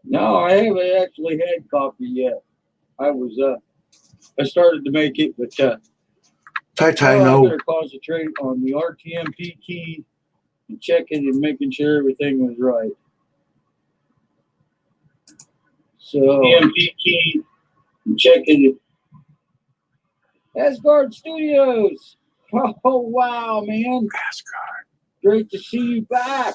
No, I haven't actually had coffee yet. I was I started to make it, but I No. better concentrate on the RTMP key and checking and making sure everything was right. So RTMP key and checking it. Asgard Studios. Oh wow, man! Asgard. Great to see you back.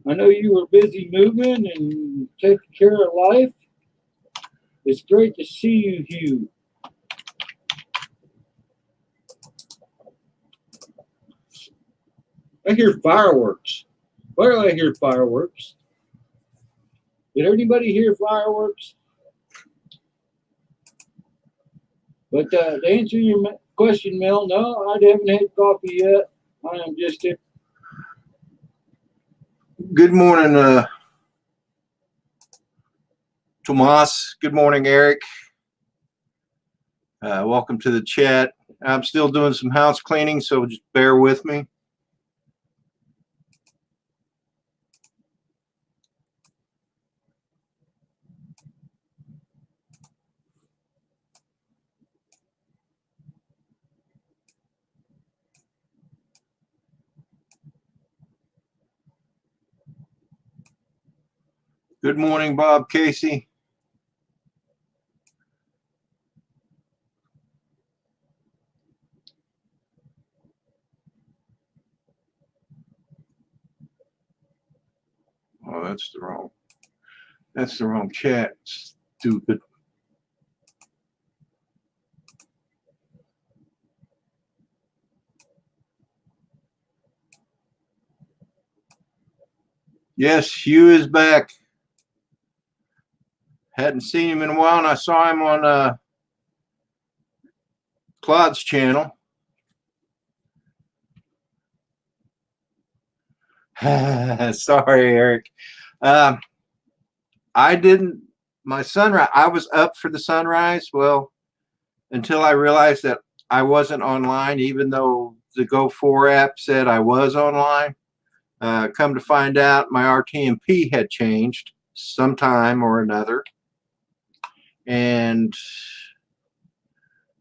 I know you were busy moving and taking care of life. It's great to see you, Hugh. I hear fireworks. Why do I hear fireworks? Did anybody hear fireworks? But to answer your question, Mel, no, I haven't had coffee yet. I am just here. Good morning, Tomas. Good morning, Eric. Welcome to the chat. I'm still doing some house cleaning, so just bear with me. Good morning, Bob Casey. Oh, that's the wrong chat. Stupid. Yes, Hugh is back. Hadn't seen him in a while, and I saw him on Claude's channel. Sorry, Eric. I didn't. My sunrise. I was up for the sunrise. Well, until I realized that I wasn't online, even though the Go4 app said I was online. Come to find out, my RTMP had changed sometime or another. And,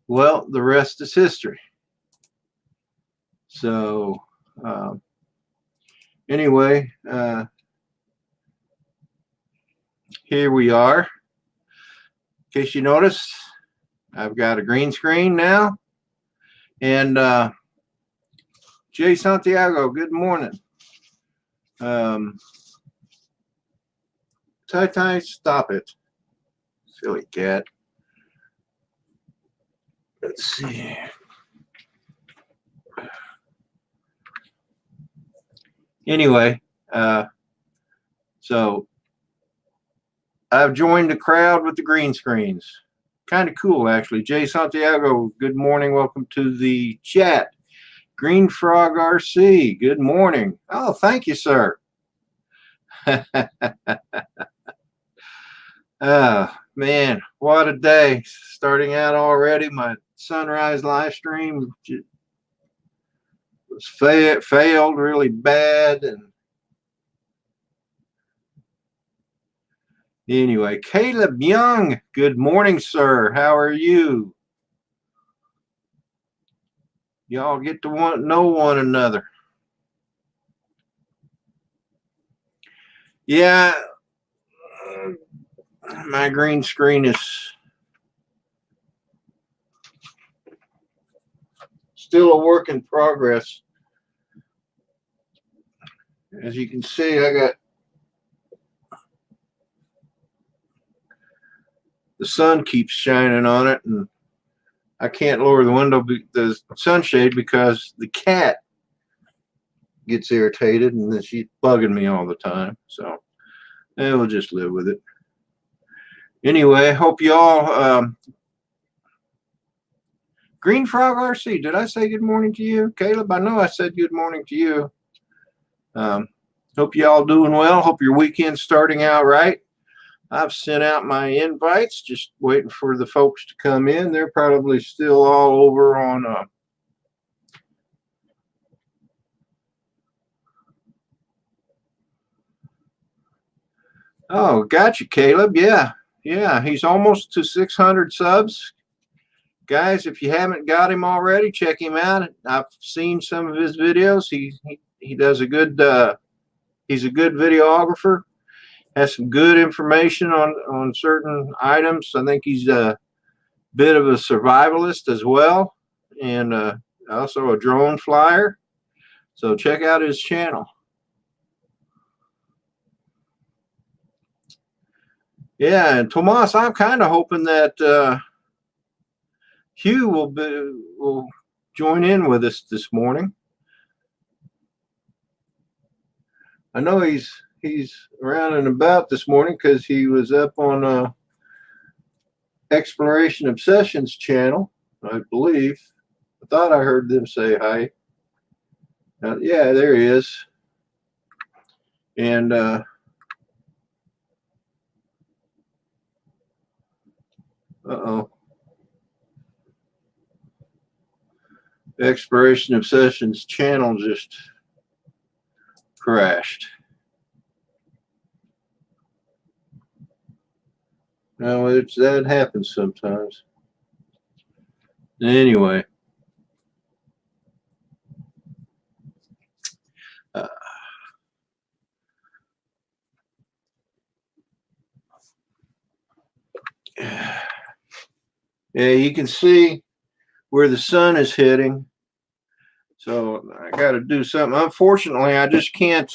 well, the rest is history. So, anyway, here we are. In case you notice, I've got a green screen now. And Jay Santiago, good morning. Tai, stop it. Silly cat. Let's see. Anyway, so I've joined the crowd with the green screens. Kind of cool, actually. Jay Santiago, good morning. Welcome to the chat. Green Frog RC, good morning. Oh, thank you, sir. Man, what a day. Starting out already. My sunrise live stream was failed really bad. And anyway, Caleb Young, good morning, sir. How are you? Y'all get to know one another. Yeah, my green screen is still a work in progress. As you can see, I got the sun keeps shining on it, and I can't lower the sunshade because the cat gets irritated and then she's bugging me all the time. So we'll just live with it. Anyway, hope you all Green Frog RC, did I say good morning to you? Caleb, I know I said good morning to you. Hope you all doing well. Hope your weekend's starting out right. I've sent out my invites, just waiting for the folks to come in. They're probably still all over on Oh, gotcha, Caleb. Yeah. Yeah. He's almost to 600 subs. Guys, if you haven't got him already, check him out. I've seen some of his videos. He does a good he's a good videographer. Has some good information on certain items. I think he's a bit of a survivalist as well, and also a drone flyer. So check out his channel. Yeah, and Tomas, I'm kind of hoping that Hugh will join in with us this morning. I know he's around and about this morning because he was up on Exploration Obsessions channel, I believe. I thought I heard them say hi. Yeah, there he is. And uh-oh. Exploration Obsessions channel just crashed. No, that happens sometimes. Anyway. Yeah, you can see where the sun is hitting. So I got to do something. Unfortunately, I just can't.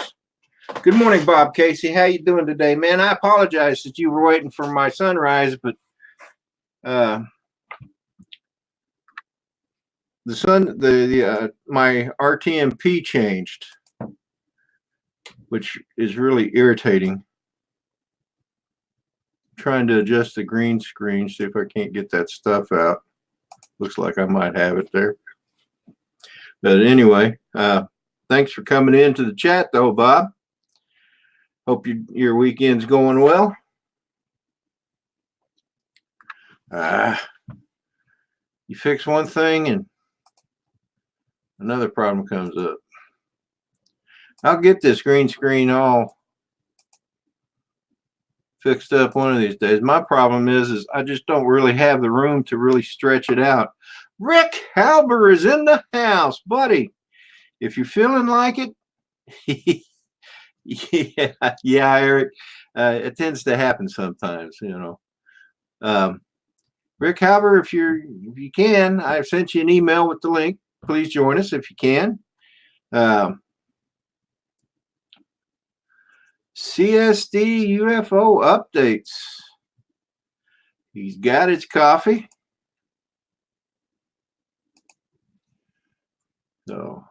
Good morning, Bob Casey. How you doing today, man? I apologize that you were waiting for my sunrise, but the sun, my RTMP changed, which is really irritating. Trying to adjust the green screen, see if I can't get that stuff out. Looks like I might have it there. But anyway, thanks for coming into the chat, though, Bob. Hope your weekend's going well. You fix one thing and another problem comes up. I'll get this green screen all fixed up one of these days. My problem is I just don't really have the room to really stretch it out. Rick Halber is in the house, buddy. If you're feeling like it, yeah, Eric. It tends to happen sometimes, you know. Rick Halber, if you can, I've sent you an email with the link. Please join us if you can. CSD UFO updates. He's got his coffee. So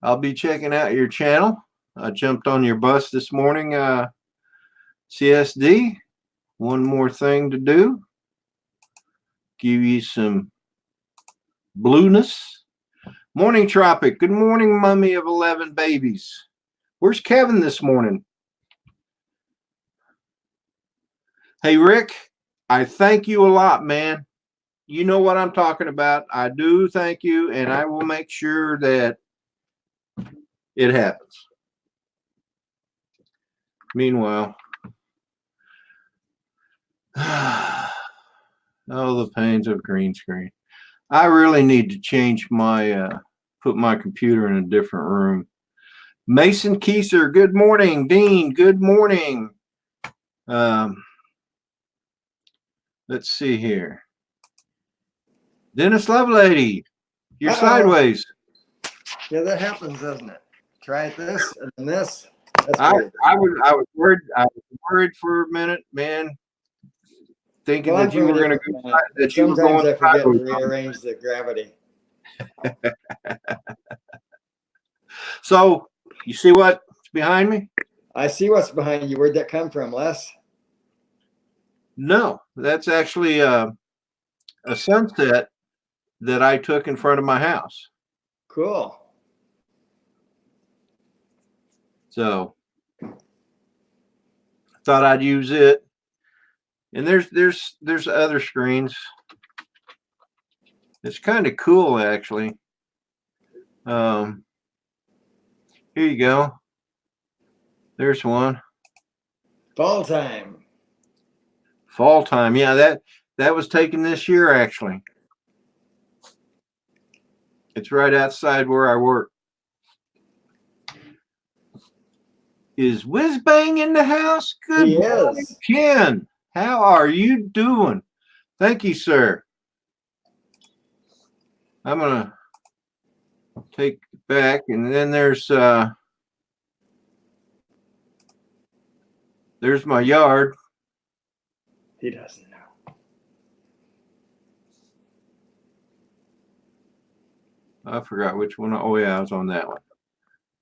I'll be checking out your channel. I jumped on your bus this morning, CSD. One more thing to do. Give you some blueness. Morning Tropic. Good morning, mummy of 11 babies. Where's Kevin this morning? Hey, Rick, I thank you a lot, man. You know what I'm talking about. I do thank you, and I will make sure that it happens. Meanwhile, oh, the pains of green screen. I really need to change my, put my computer in a different room. Mason Keiser, good morning. Dean, good morning. Let's see here. Dennis Lovelady, you're sideways. Yeah, that happens, doesn't it? Try this and then this. I was worried for a minute, man, thinking that you were going to go. That you were going. Sometimes I forget to rearrange the gravity. So you see what's behind me? I see what's behind you. Where'd that come from, Les? No, that's actually a sunset that I took in front of my house. Cool. So thought I'd use it. And there's other screens. It's kind of cool, actually. Here you go. There's one. Fall time. Fall time. Yeah, that was taken this year, actually. It's right outside where I work. Is Whiz Bang in the house? Good He morning, is. Ken. How are you doing? Thank you, sir. I'm gonna take it back, and then there's my yard. He doesn't know. I forgot which one. Oh yeah, I was on that one.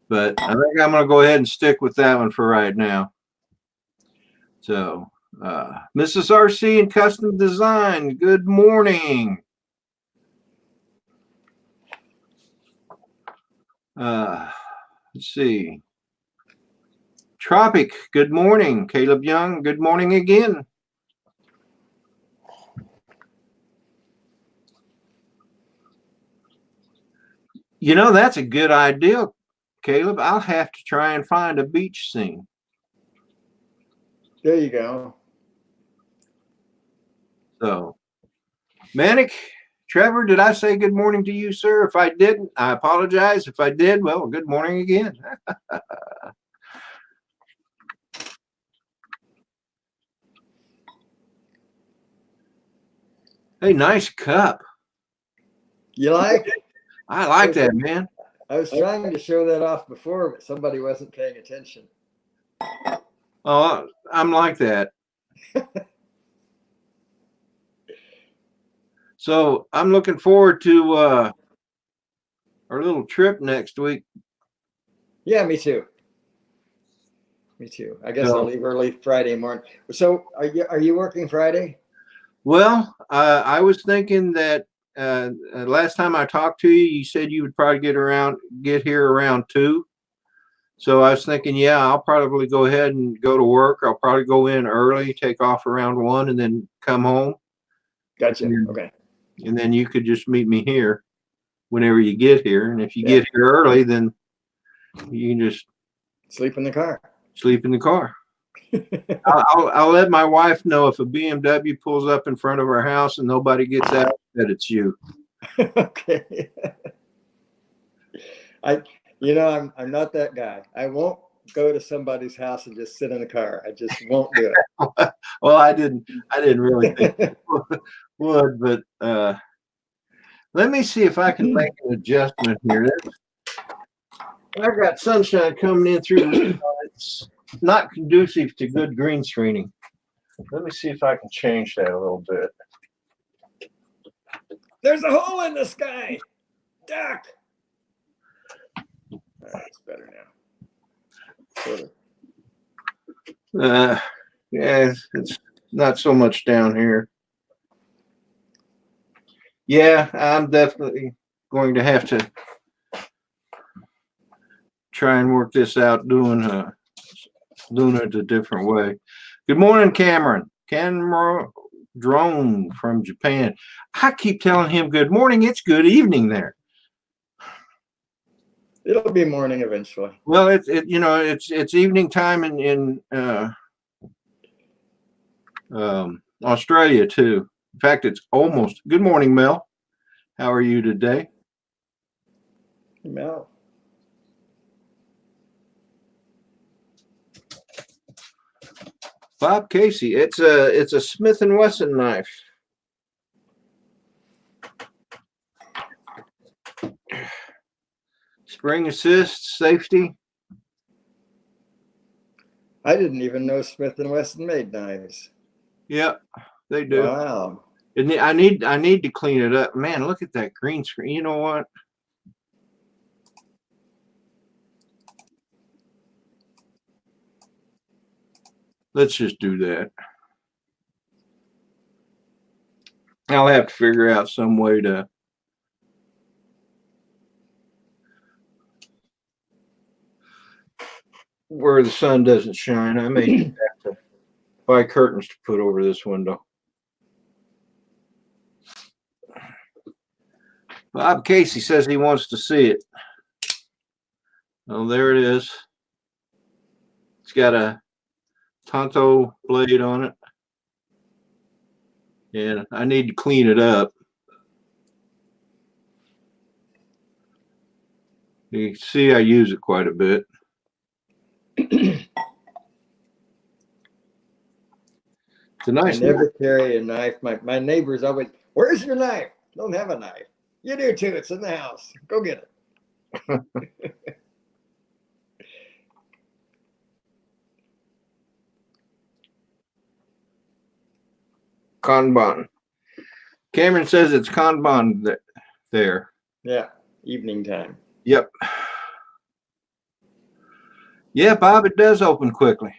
But I think I'm gonna go ahead and stick with that one for right now. So, Mrs. RC and Custom Design, good morning. Let's see. Tropic, good morning. Caleb Young, good morning again. You know, that's a good idea, Caleb. I'll have to try and find a beach scene. There you go. So, Manic, Trevor, did I say good morning to you, sir? If I didn't, I apologize. If I did, well, good morning again. Hey, nice cup. You like? I like that, man. I was trying to show that off before, but somebody wasn't paying attention. Oh, I'm like that. So I'm looking forward to our little trip next week. Yeah, me too. Me too. I guess I'll leave early Friday morning. So are you working Friday? Well, I was thinking that last time I talked to you, you said you would probably get here around 2. So I was thinking, yeah, I'll probably go ahead and go to work. I'll probably go in early, take off around 1, and then come home. Gotcha. Okay. And then you could just meet me here whenever you get here. And if you get here early, then you can just sleep in the car. Sleep in the car. I'll let my wife know if a BMW pulls up in front of our house and nobody gets out that it's you. Okay. I'm not that guy. I won't go to somebody's house and just sit in the car. I just won't do it. Well, I didn't really think it would, but let me see if I can make an adjustment here. I've got sunshine coming in through the window. It's not conducive to good green screening. Let me see if I can change that a little bit. There's a hole in the sky. Duck. That's better now. Sort of. Yeah, it's not so much down here. Yeah, I'm definitely going to have to try and work this out doing it a different way. Good morning, Cameron. Drone from Japan. I keep telling him good morning. It's good evening there. It'll be morning eventually. Well, it's evening time in Australia too. In fact, it's almost. Good morning, Mel. How are you today? Mel. Bob Casey. It's a Smith & Wesson knife. Spring assist, safety. I didn't even know Smith & Wesson made knives. Yeah, they do. Wow. And I need to clean it up. Man, look at that green screen. You know what? Let's just do that. I'll have to figure out some way to where the sun doesn't shine. I may have to buy curtains to put over this window. Bob Casey says he wants to see it. Oh, there it is. It's got a Tonto blade on it. And I need to clean it up. You can see I use it quite a bit. It's a nice. I never carry a knife. My neighbors always, where's your knife? Don't have a knife. You do too. It's in the house. Go get it. Kanban. Cameron says it's Kanban there. Yeah, evening time. Yep. Yeah, Bob, it does open quickly.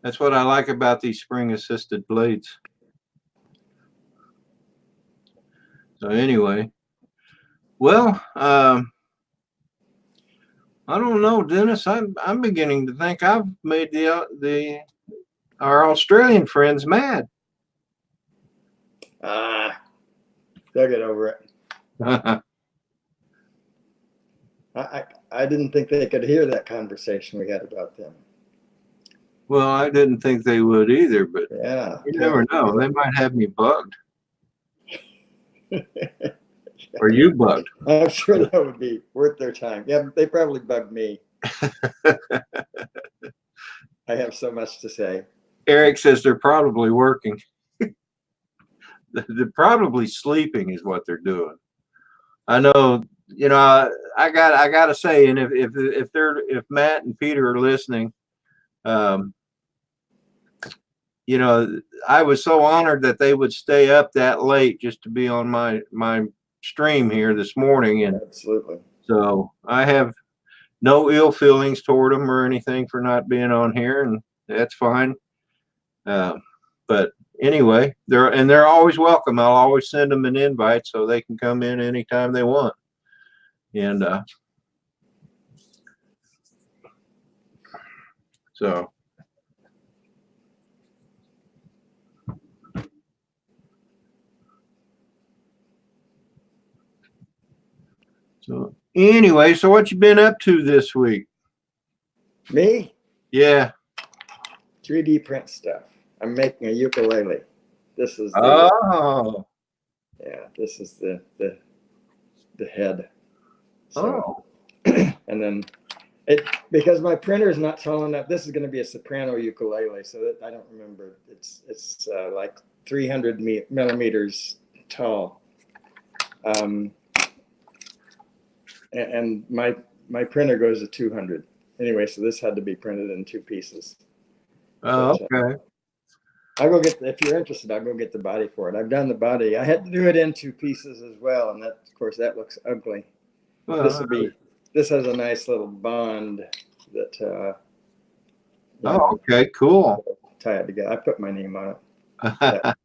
That's what I like about these spring-assisted blades. So anyway, well, I don't know, Dennis. I'm beginning to think I've made our Australian friends mad. They'll get over it. I didn't think they could hear that conversation we had about them. Well, I didn't think they would either, but yeah, you never know. They might have me bugged. Or you bugged. I'm sure that would be worth their time. Yeah, they probably bugged me. I have so much to say. Eric says they're probably working. They're probably sleeping is what they're doing. I know, you know, I gotta say, and if Matt and Peter are listening, you know, I was so honored that they would stay up that late just to be on my stream here this morning. And absolutely. So I have no ill feelings toward them or anything for not being on here, and that's fine. But anyway, they're always welcome. I'll always send them an invite so they can come in anytime they want. And so anyway, so what you been up to this week? Me? Yeah. 3D print stuff. I'm making a ukulele. This is the, yeah, this is the head. So, and then because my printer is not tall enough, this is going to be a soprano ukulele, so that I don't remember. It's like 300 millimeters tall. And my printer goes to 200. Anyway, so this had to be printed in 2 pieces. Oh, okay. I'll go get, if you're interested, I'll go get the body for it. I've done the body. I had to do it in 2 pieces as well, and that, of course, that looks ugly. Well, this has a nice little bond that. Oh, okay, cool. Tie it together. I put my name on it.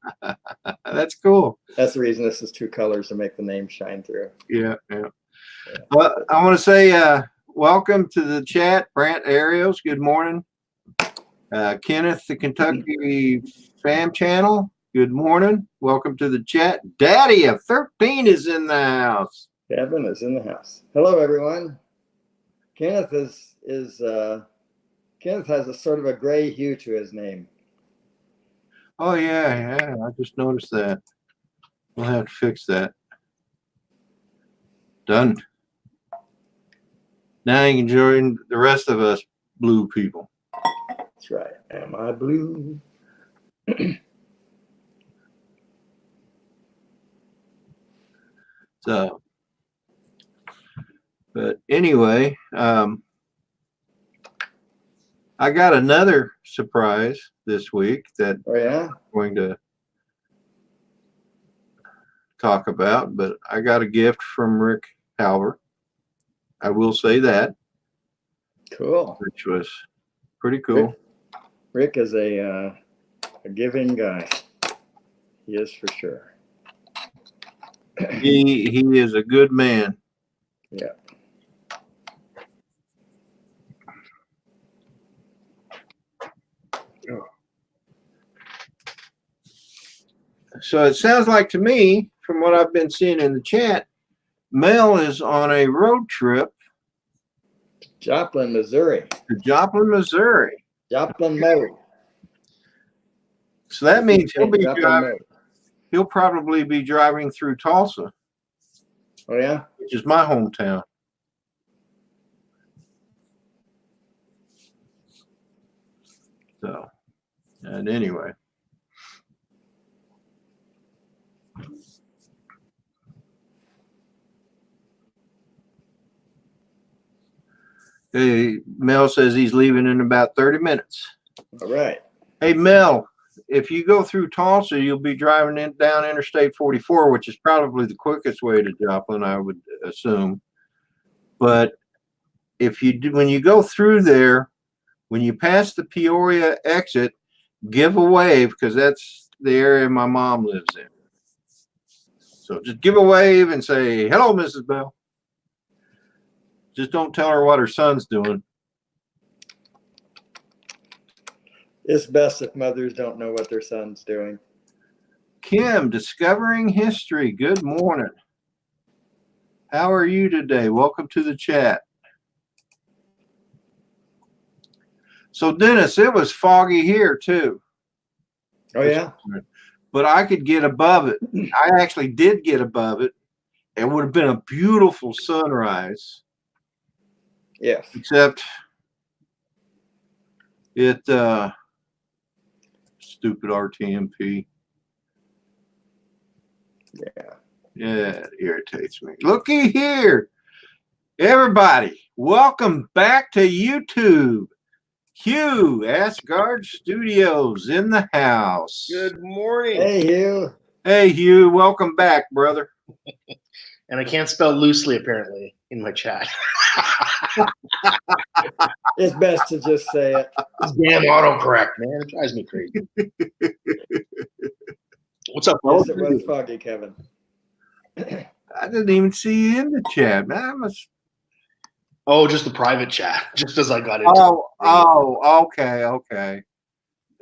That's cool. That's the reason this is 2 colors, to make the name shine through. Yeah. Well, I want to say welcome to the chat, Brant Arios. Good morning. Kenneth, the Kentucky Fam Channel. Good morning. Welcome to the chat. Daddy of 13 is in the house. Kevin is in the house. Hello, everyone. Kenneth Kenneth has a sort of a gray hue to his name. Oh yeah, I just noticed that. We'll have to fix that. Done. Now you can join the rest of us blue people. That's right. Am I blue? So, but anyway, I got another surprise this week that I'm going to talk about, but I got a gift from Rick Halver. I will say that. Cool. Which was pretty cool. Rick is a giving guy. He is for sure. He is a good man. Yeah. So it sounds like to me, from what I've been seeing in the chat, Mel is on a road trip Joplin, Missouri. to Joplin, Missouri. Joplin mode. So that means Joplin he'll probably be driving through Tulsa, Oh yeah. which is my hometown. So, and anyway. Hey, Mel says he's leaving in about 30 minutes. All right. Hey, Mel, if you go through Tulsa, you'll be driving down Interstate 44, which is probably the quickest way to Joplin, I would assume. But if you do, when you go through there, when you pass the Peoria exit, give a wave, because that's the area my mom lives in. So just give a wave and say, hello, Mrs. Bell. Just don't tell her what her son's doing. It's best if mothers don't know what their son's doing. Kim, Discovering History. Good morning. How are you today? Welcome to the chat. So, Dennis, it was foggy here too. Oh yeah. But I could get above it. I actually did get above it. It would have been a beautiful sunrise. Yes. Except it stupid RTMP. Yeah. Yeah, it irritates me. Looky here. Everybody, welcome back to YouTube. Hugh, Asgard Studios in the house. Good morning. Hey Hugh. Hey, Hugh, welcome back, brother. And I can't spell loosely, apparently, in my chat. It's best to just say it. This damn autocorrect, man. It drives me crazy. What's up, bro? Yes, it was foggy, Kevin. I didn't even see you in the chat, man. I must... Oh, just the private chat, just as I got into Okay.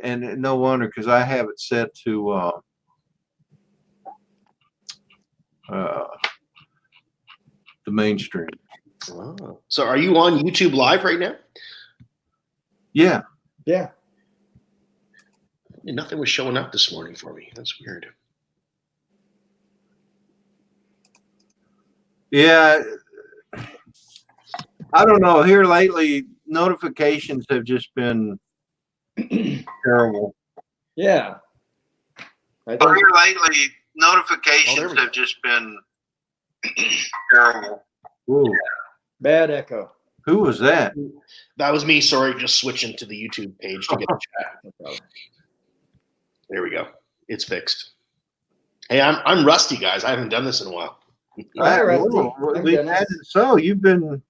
And no wonder, because I have it set to the mainstream. Oh. So are you on YouTube Live right now? Yeah. Yeah. Nothing was showing up this morning for me. That's weird. Yeah. I don't know. Here lately, notifications have just been terrible. Yeah. I think Here lately, notifications have just been terrible. Ooh. bad echo. Who was that? That was me. Sorry, just switching to the YouTube page to get the chat. No problem. There we go. It's fixed. Hey, I'm rusty, guys. I haven't done this in a while. Hi, Rusty. Well, I'm we Dennis. imagine so. You've been.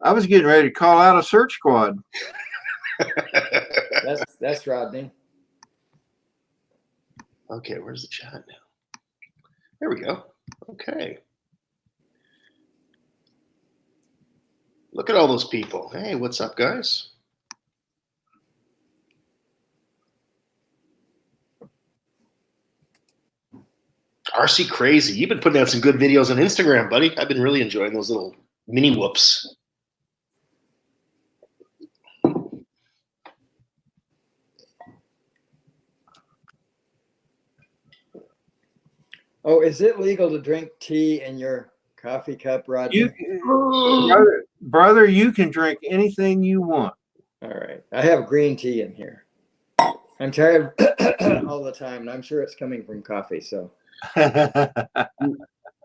I was getting ready to call out a search squad. That's Rodney. Okay, where's the chat now? There we go. Okay. Look at all those people. Hey, what's up, guys? RC Crazy. You've been putting out some good videos on Instagram, buddy. I've been really enjoying those little mini whoops. Oh, is it legal to drink tea in your coffee cup, Rodney? Brother, you can drink anything you want. All right. I have green tea in here. I'm tired all the time, and I'm sure it's coming from coffee. So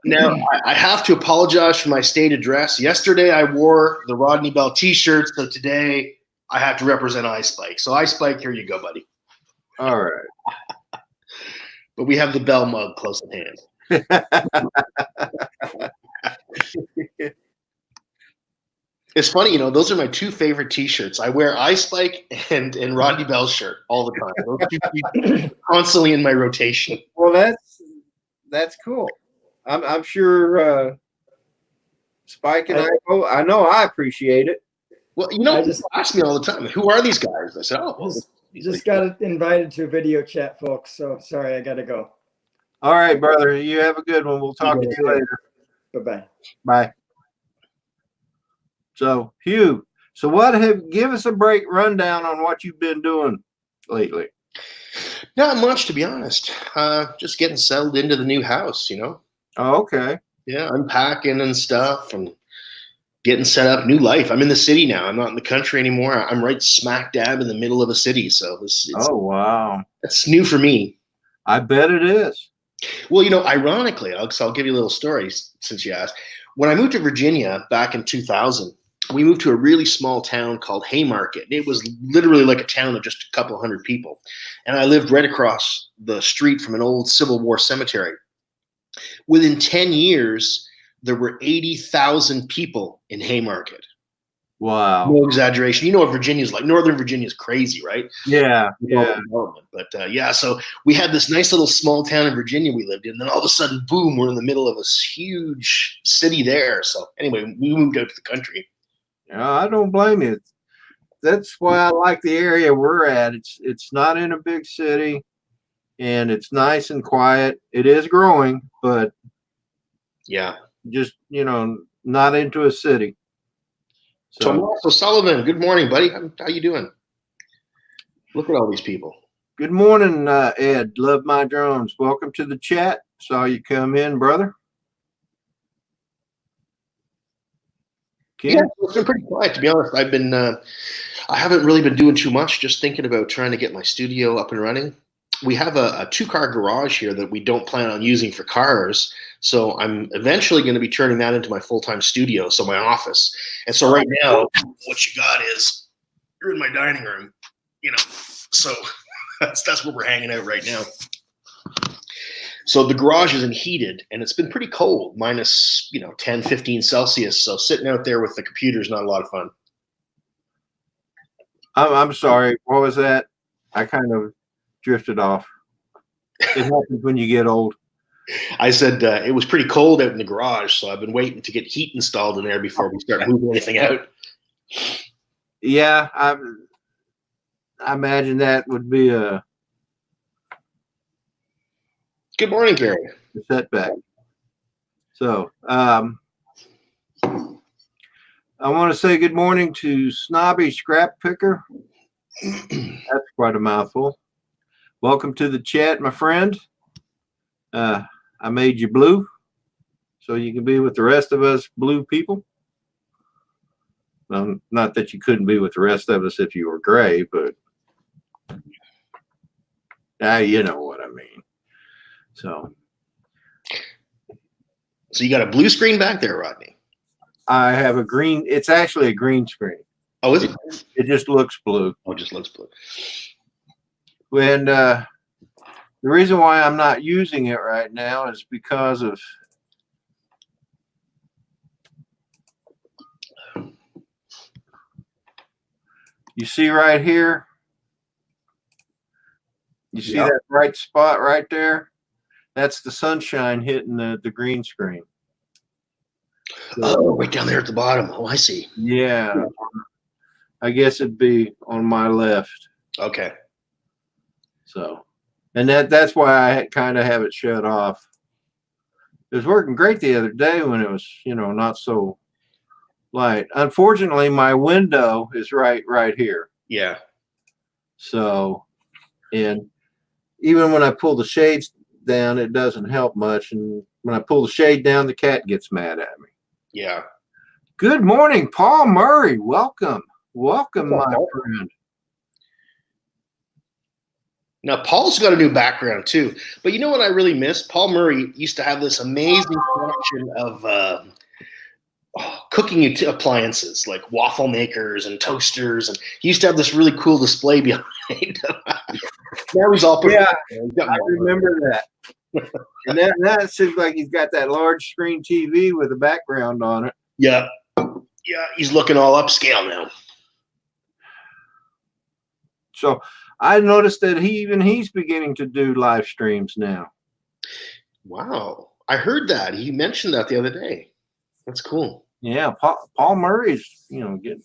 Now, I have to apologize for my stated dress. Yesterday, I wore the Rodney Bell T-shirt, so today I have to represent Ice Spike. So Ice Spike, here you go, buddy. All right. But we have the Bell mug close at hand. It's funny, those are my two favorite T-shirts. I wear Ice Spike and Rodney Bell's shirt all the time. Those two T-shirts constantly in my rotation. Well, that's cool. I'm sure Spike and I know I appreciate it. Well, people ask me all the time, who are these guys? I said, Just got invited to a video chat, folks. So sorry, I got to go. All right, brother. You have a good one. We'll talk to you later. Bye-bye. Bye. So, Hugh, give us a rundown on what you've been doing lately. Not much, to be honest. Just getting settled into the new house, Oh, okay. Yeah, unpacking and stuff and getting set up, new life. I'm in the city now. I'm not in the country anymore. I'm right smack dab in the middle of a city. So oh, wow. It's new for me. I bet it is. Well, ironically, I'll give you a little story since you asked. When I moved to Virginia back in 2000, we moved to a really small town called Haymarket. It was literally like a town of just a couple hundred people. And I lived right across the street from an old Civil War cemetery. Within 10 years, there were 80,000 people in Haymarket. Wow. No exaggeration. What Virginia's like. Northern Virginia's crazy, right? Yeah. Yeah. But so we had this nice little small town in Virginia we lived in. And then all of a sudden, boom, we're in the middle of this huge city there. So anyway, we moved out to the country. I don't blame you. That's why I like the area we're at. It's not in a big city, and it's nice and quiet. It is growing, but yeah, just not into a city. So, Tomas O'Sullivan, good morning, buddy. How you doing? Look at all these people. Good morning, Ed. Love my drones. Welcome to the chat. Saw you come in, brother. Ken? Yeah, it's been pretty quiet, to be honest. I haven't really been doing too much, just thinking about trying to get my studio up and running. We have a 2-car garage here that we don't plan on using for cars. So I'm eventually going to be turning that into my full-time studio, so my office. And so right now, what you got is you're in my dining room, so that's where we're hanging out right now. So the garage isn't heated, and it's been pretty cold, minus 10, 15 Celsius. So sitting out there with the computer is not a lot of fun. I'm sorry. What was that? I kind of drifted off. It happens when you get old. I said it was pretty cold out in the garage, so I've been waiting to get heat installed in there before we start moving anything out. Yeah, I imagine that would be a good morning, Gary. Setback. So, I want to say good morning to Snobby Scrap Picker. That's quite a mouthful. Welcome to the chat, my friend. I made you blue so you can be with the rest of us blue people. Well, not that you couldn't be with the rest of us if you were gray, but you know what I mean. So you got a blue screen back there, Rodney? I have a green. It's actually a green screen. Oh, is it? It just looks blue. Oh, it just looks blue. And the reason why I'm not using it right now is because of you see right here. You see that bright spot right there? That's the sunshine hitting the green screen. So, right down there at the bottom. Oh, I see. Yeah. I guess it'd be on my left. Okay. So, and that's why I kind of have it shut off. It was working great the other day when it was, not so light. Unfortunately, my window is right here. Yeah. So, and even when I pull the shades down, it doesn't help much. And when I pull the shade down, the cat gets mad at me. Yeah. Good morning, Paul Murray. Welcome, my friend. Now, Paul's got a new background too. But you know what I really miss? Paul Murray used to have this amazing collection of cooking appliances like waffle makers and toasters. And he used to have this really cool display behind him. Now he's all I remember that. And that seems like he's got that large screen TV with a background on it. Yeah. Yeah, he's looking all upscale now. So I noticed that he's beginning to do live streams now. Wow. I heard that. He mentioned that the other day. That's cool. Yeah, Paul Murray's, getting.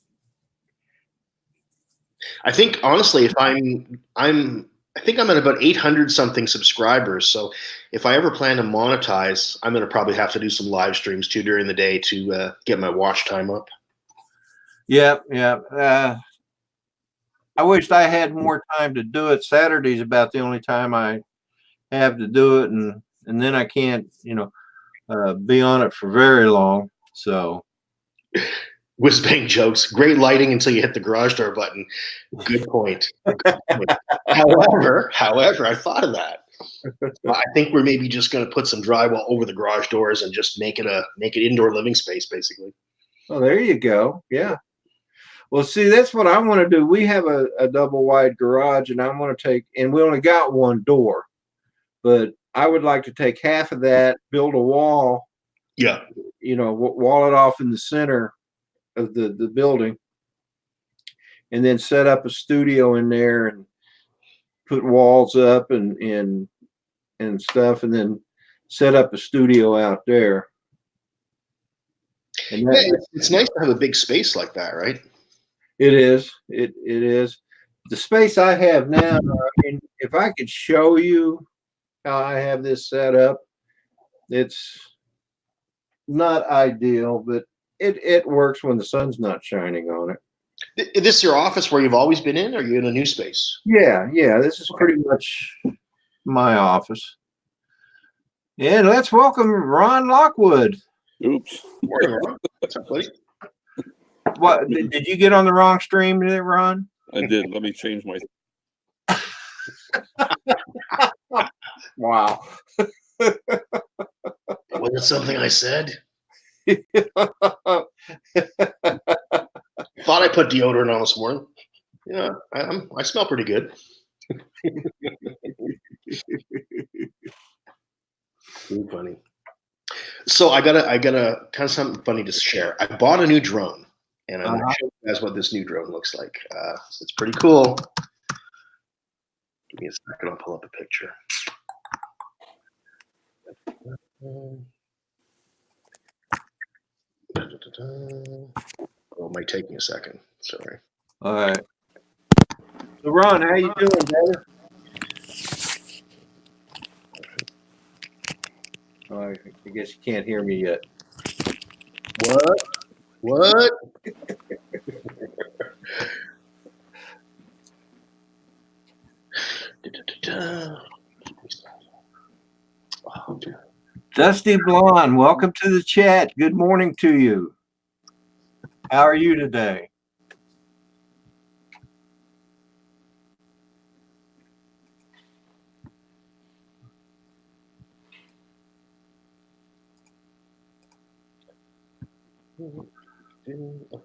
I think honestly, if I think I'm at about 800 something subscribers. So if I ever plan to monetize, I'm going to probably have to do some live streams too during the day to get my watch time up. Yep, yeah. I wished I had more time to do it. Saturday's about the only time I have to do it, and then I can't, be on it for very long. So, Whiz-bang jokes. Great lighting until you hit the garage door button. Good point. However, I thought of that. I think we're maybe just going to put some drywall over the garage doors and just make it indoor living space, basically. Oh, there you go. Yeah. Well, see, that's what I want to do. We have a double wide garage, and I want to and we only got one door, but I would like to take half of that, build a wall. Yeah. Wall it off in the center of the building, and then set up a studio in there and put walls up and stuff, and then set up a studio out there. And it's nice to have a big space like that, right? It is. It is. The space I have now, I mean, if I could show you how I have this set up, it's not ideal, but it works when the sun's not shining on it. Is this your office where you've always been in, or are you in a new space? Yeah. This is pretty much my office. And let's welcome Ron Lockwood. Oops. Morning, Ron. What's up, buddy? What did you get on the wrong stream there, Ron? I did. Let me change my. Wow. Was it something I said? Thought I put deodorant on this morning. Yeah, I smell pretty good. Too funny. So I got a kind of something funny to share. I bought a new drone, and I'm going to show you guys what this new drone looks like. It's pretty cool. Give me a second. I'll pull up a picture. Oh, it might take me a second. Sorry. All right. So Ron, how you doing, brother? Oh, I guess you can't hear me yet. What? Oh, Dusty Blonde, welcome to the chat. Good morning to you. How are you today?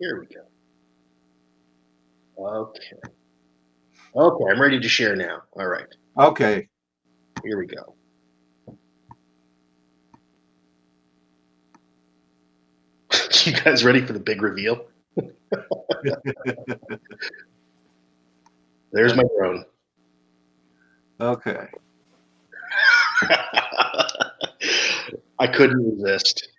Here we go. Okay, I'm ready to share now. All right. Okay. Here we go. You guys ready for the big reveal? There's my drone. Okay. I couldn't resist.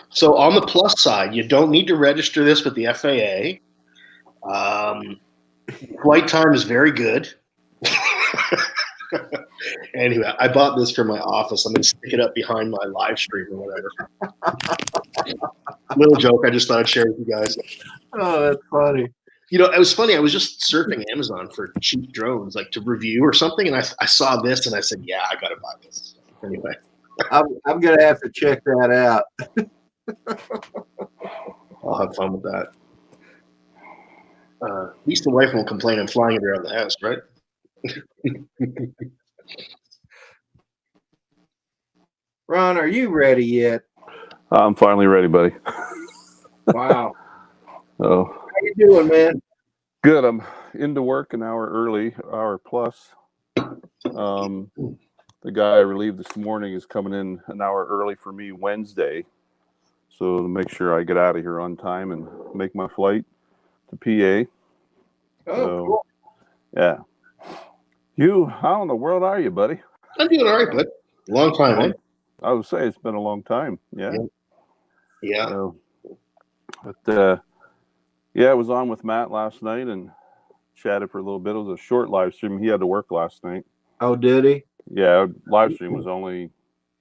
So on the plus side, you don't need to register this with the FAA. Flight time is very good. Anyway, I bought this for my office. I'm going to stick it up behind my live stream or whatever. Little joke. I just thought I'd share with you guys. Oh, that's funny. It was funny. I was just surfing Amazon for cheap drones, like to review or something, and I saw this and I said, "Yeah, I got to buy this." Anyway, I'm gonna have to check that out. I'll have fun with that. At least the wife won't complain I'm flying it around the house, right? Ron, are you ready yet? I'm finally ready, buddy. Wow. Oh, How you doing, man? good. I'm into work an hour early, hour plus. The guy I relieved this morning is coming in an hour early for me Wednesday. So to make sure I get out of here on time and make my flight to PA. Oh, cool. Yeah. How in the world are you, buddy? I'm doing all right, bud. Long time, huh? I would say it's been a long time. Yeah. Yeah. So, but Yeah, I was on with Matt last night and chatted for a little bit. It was a short live stream. He had to work last night. Oh, did he? Yeah, live stream was only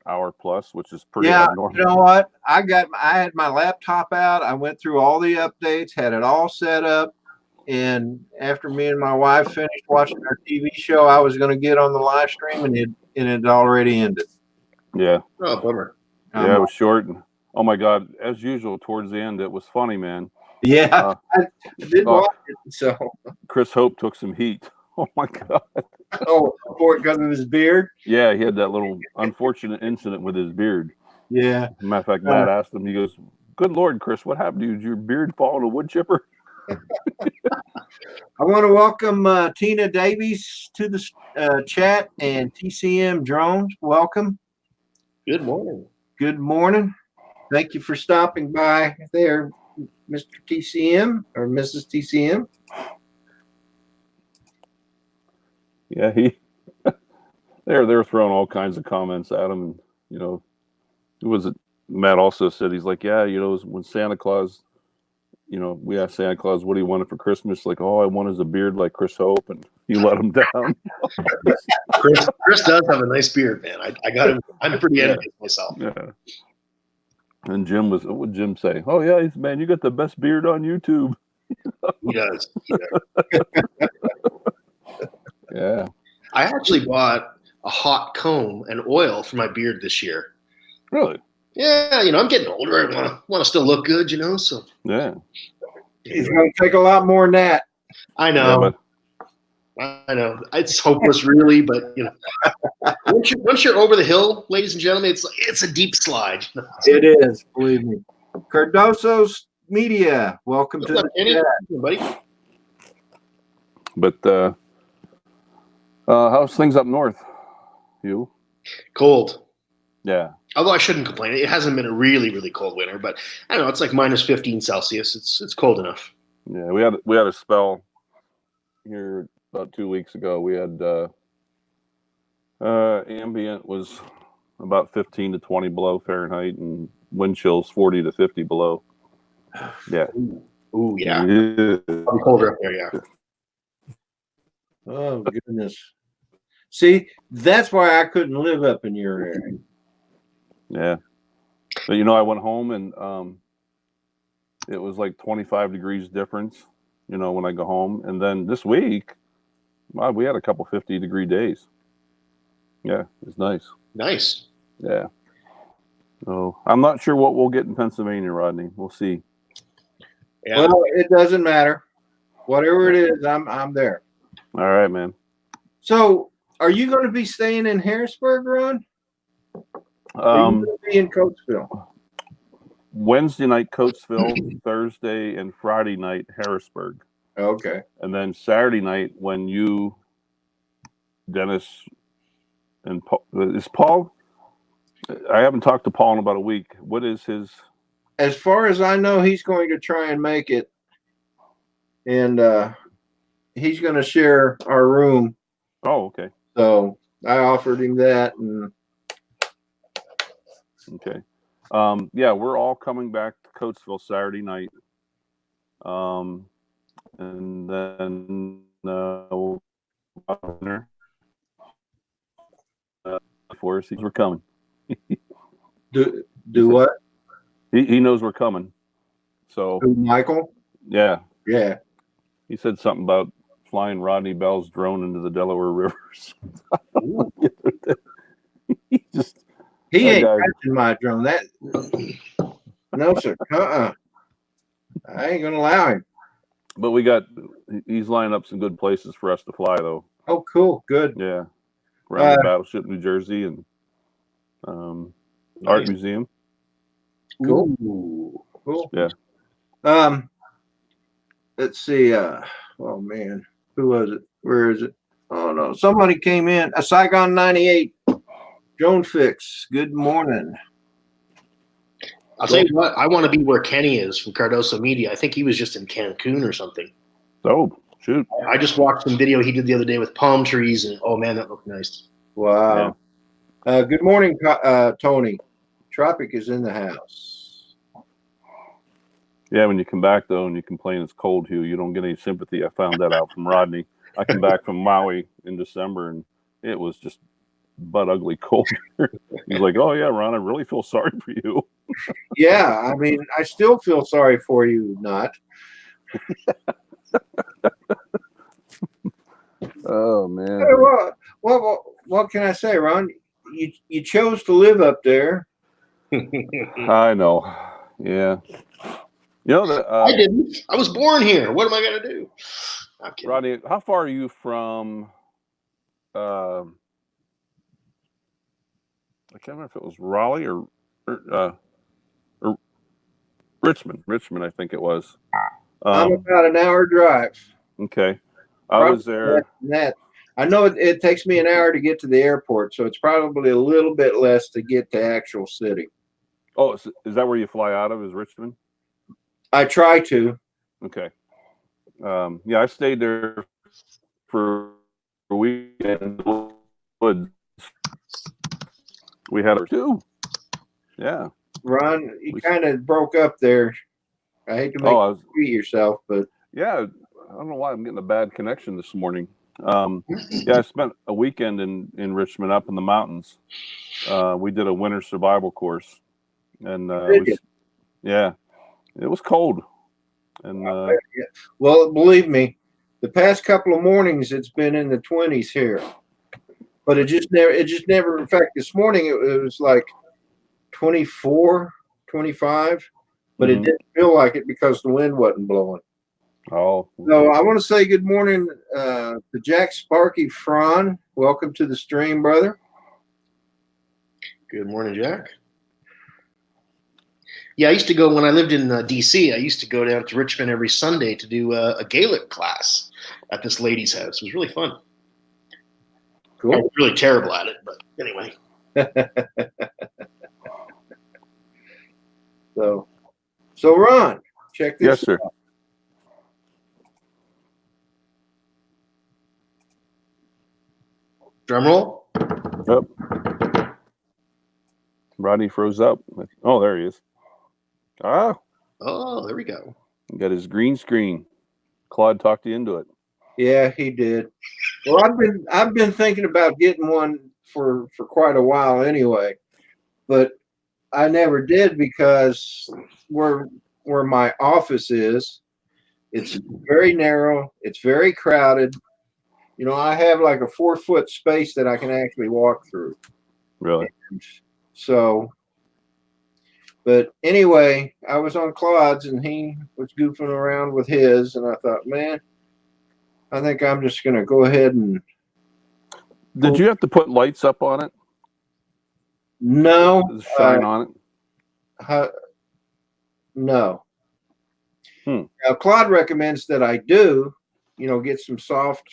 hour plus, which is pretty Yeah, abnormal. you know what? I had my laptop out. I went through all the updates, had it all set up. And after me and my wife finished watching our TV show, I was going to get on the live stream, and it had already ended. Yeah. Oh, bummer. Yeah, it was short. And, oh my God! As usual, towards the end, it was funny, man. Yeah, I did watch it. So Chris Hope took some heat. Oh my God! Oh, because of his beard. Yeah, he had that little unfortunate incident with his beard. Yeah. Matter of fact, Matt asked him. He goes, "Good Lord, Chris, what happened to you? Did your beard fall in a wood chipper?" I want to welcome Tina Davies to the chat, and TCM Drones. Welcome. Good morning. Good morning. Thank you for stopping by there, Mr. TCM or Mrs. TCM. Yeah, they're throwing all kinds of comments at him, and it was Matt also said, he's like, yeah, when Santa Claus, we asked Santa Claus what he wanted for Christmas, like, oh, I want is a beard like Chris Hope, and you let him down. Chris does have a nice beard, man. I got him. I'm pretty envious myself. Yeah. And what would Jim say? Oh yeah, man, you got the best beard on YouTube. He does. Yeah. I actually bought a hot comb and oil for my beard this year. Really? Yeah, I'm getting older. I want to still look good, so. Yeah. He's going to take a lot more than that. I know. Yeah, I know. It's hopeless, really, but once you're over the hill, ladies and gentlemen, it's a deep slide. It is, believe me. Cardoso's Media, welcome to the chat. Buddy. But how's things up north? You? Cold. Yeah. Although I shouldn't complain. It hasn't been a really, really cold winter, but I don't know. It's like minus 15 Celsius. It's cold enough. Yeah, we had a spell here about 2 weeks ago. We had ambient was about 15 to 20 below Fahrenheit, and wind chills 40 to 50 below. Yeah. Ooh, yeah. I'm colder up there, yeah. Oh, goodness. See, that's why I couldn't live up in your area. Yeah. But I went home and it was like 25 degrees difference, when I go home. And then this week, wow, we had a couple 50-degree days. Yeah, it's nice. Nice. Yeah. So I'm not sure what we'll get in Pennsylvania, Rodney. We'll see. Yeah. Well, it doesn't matter. Whatever it is, I'm there. All right, man. So, are you going to be staying in Harrisburg, Ron? Or are you going to be in Coatesville? Wednesday night, Coatesville. Thursday and Friday night, Harrisburg. Okay. And then Saturday night, when you, Dennis, and Paul, is Paul? I haven't talked to Paul in about a week. What is his? As far as I know, he's going to try and make it, and he's going to share our room. Oh, okay. So I offered him that, and okay. Yeah, we're all coming back to Coatesville Saturday night. And then we'll dinner. For us, we're coming. do what? He knows we're coming. So Who, Michael? Yeah. Yeah. He said something about flying Rodney Bell's drone into the Delaware rivers. He ain't touching my drone. No, sir. I ain't gonna allow him. But he's lining up some good places for us to fly, though. Oh, cool. Good. Yeah. Around the Battleship, New Jersey, and Art Museum. Cool. Ooh. Cool. Yeah. Let's see. Oh man, who was it? Where is it? Oh no, somebody came in. A Saigon 98. Drone Fix. Good morning. I'll tell you what. I want to be where Kenny is from Cardoso Media. I think he was just in Cancun or something. Oh shoot! I just watched some video he did the other day with palm trees, and oh man, that looked nice. Wow. Yeah. Good morning, Tony. Tropic is in the house. Yeah, when you come back though and you complain it's cold, Hugh, you don't get any sympathy. I found that out from Rodney. I come back from Maui in December and it was just butt ugly cold. He's like, "Oh yeah, Ron, I really feel sorry for you." Yeah, I mean, I still feel sorry for you, not. Oh man. What can I say, Ron? You chose to live up there. I know. Yeah. You know that I didn't. I was born here. What am I gonna do? I'm kidding. Rodney, how far are you from I can't remember if it was Raleigh or Richmond. Richmond, I think it was. I'm about an hour drive. Okay. I was there. I know it takes me an hour to get to the airport, so it's probably a little bit less to get to actual city. Oh, is that where you fly out of? Is Richmond? I try to. Okay. Yeah, I stayed there for a weekend. We had two. Yeah. Ron, you kind of broke up there. I hate to make you repeat yourself, but yeah, I don't know why I'm getting a bad connection this morning. Yeah, I spent a weekend in Richmond, up in the mountains. We did a winter survival course, and yeah, it was cold. And well, believe me, the past couple of mornings it's been in the 20s here, but it just never. In fact, this morning it was like 24, 25, but it didn't feel like it because the wind wasn't blowing. Oh, so I want to say good morning to Jack Sparky Fron. Welcome to the stream, brother. Good morning, Jack. Yeah, I used to go when I lived in D.C. I used to go down to Richmond every Sunday to do a Gaelic class at this lady's house. It was really fun. Cool. I was really terrible at it, but anyway. So Ron, check this out. Yes, sir. Drum roll. Yep. Rodney froze up. Oh, there he is. Ah. Oh, there we go. Got his green screen. Claude talked you into it. Yeah, he did. Well, I've been thinking about getting one for quite a while anyway, but I never did because where my office is, it's very narrow. It's very crowded. You know, I have like a 4-foot space that I can actually walk through. Really? And so, but anyway, I was on Claude's and he was goofing around with his, and I thought, man, I think I'm just going to go ahead and. Did you have to put lights up on it? No. Shine on it? No. Now, Claude recommends that I do, get some soft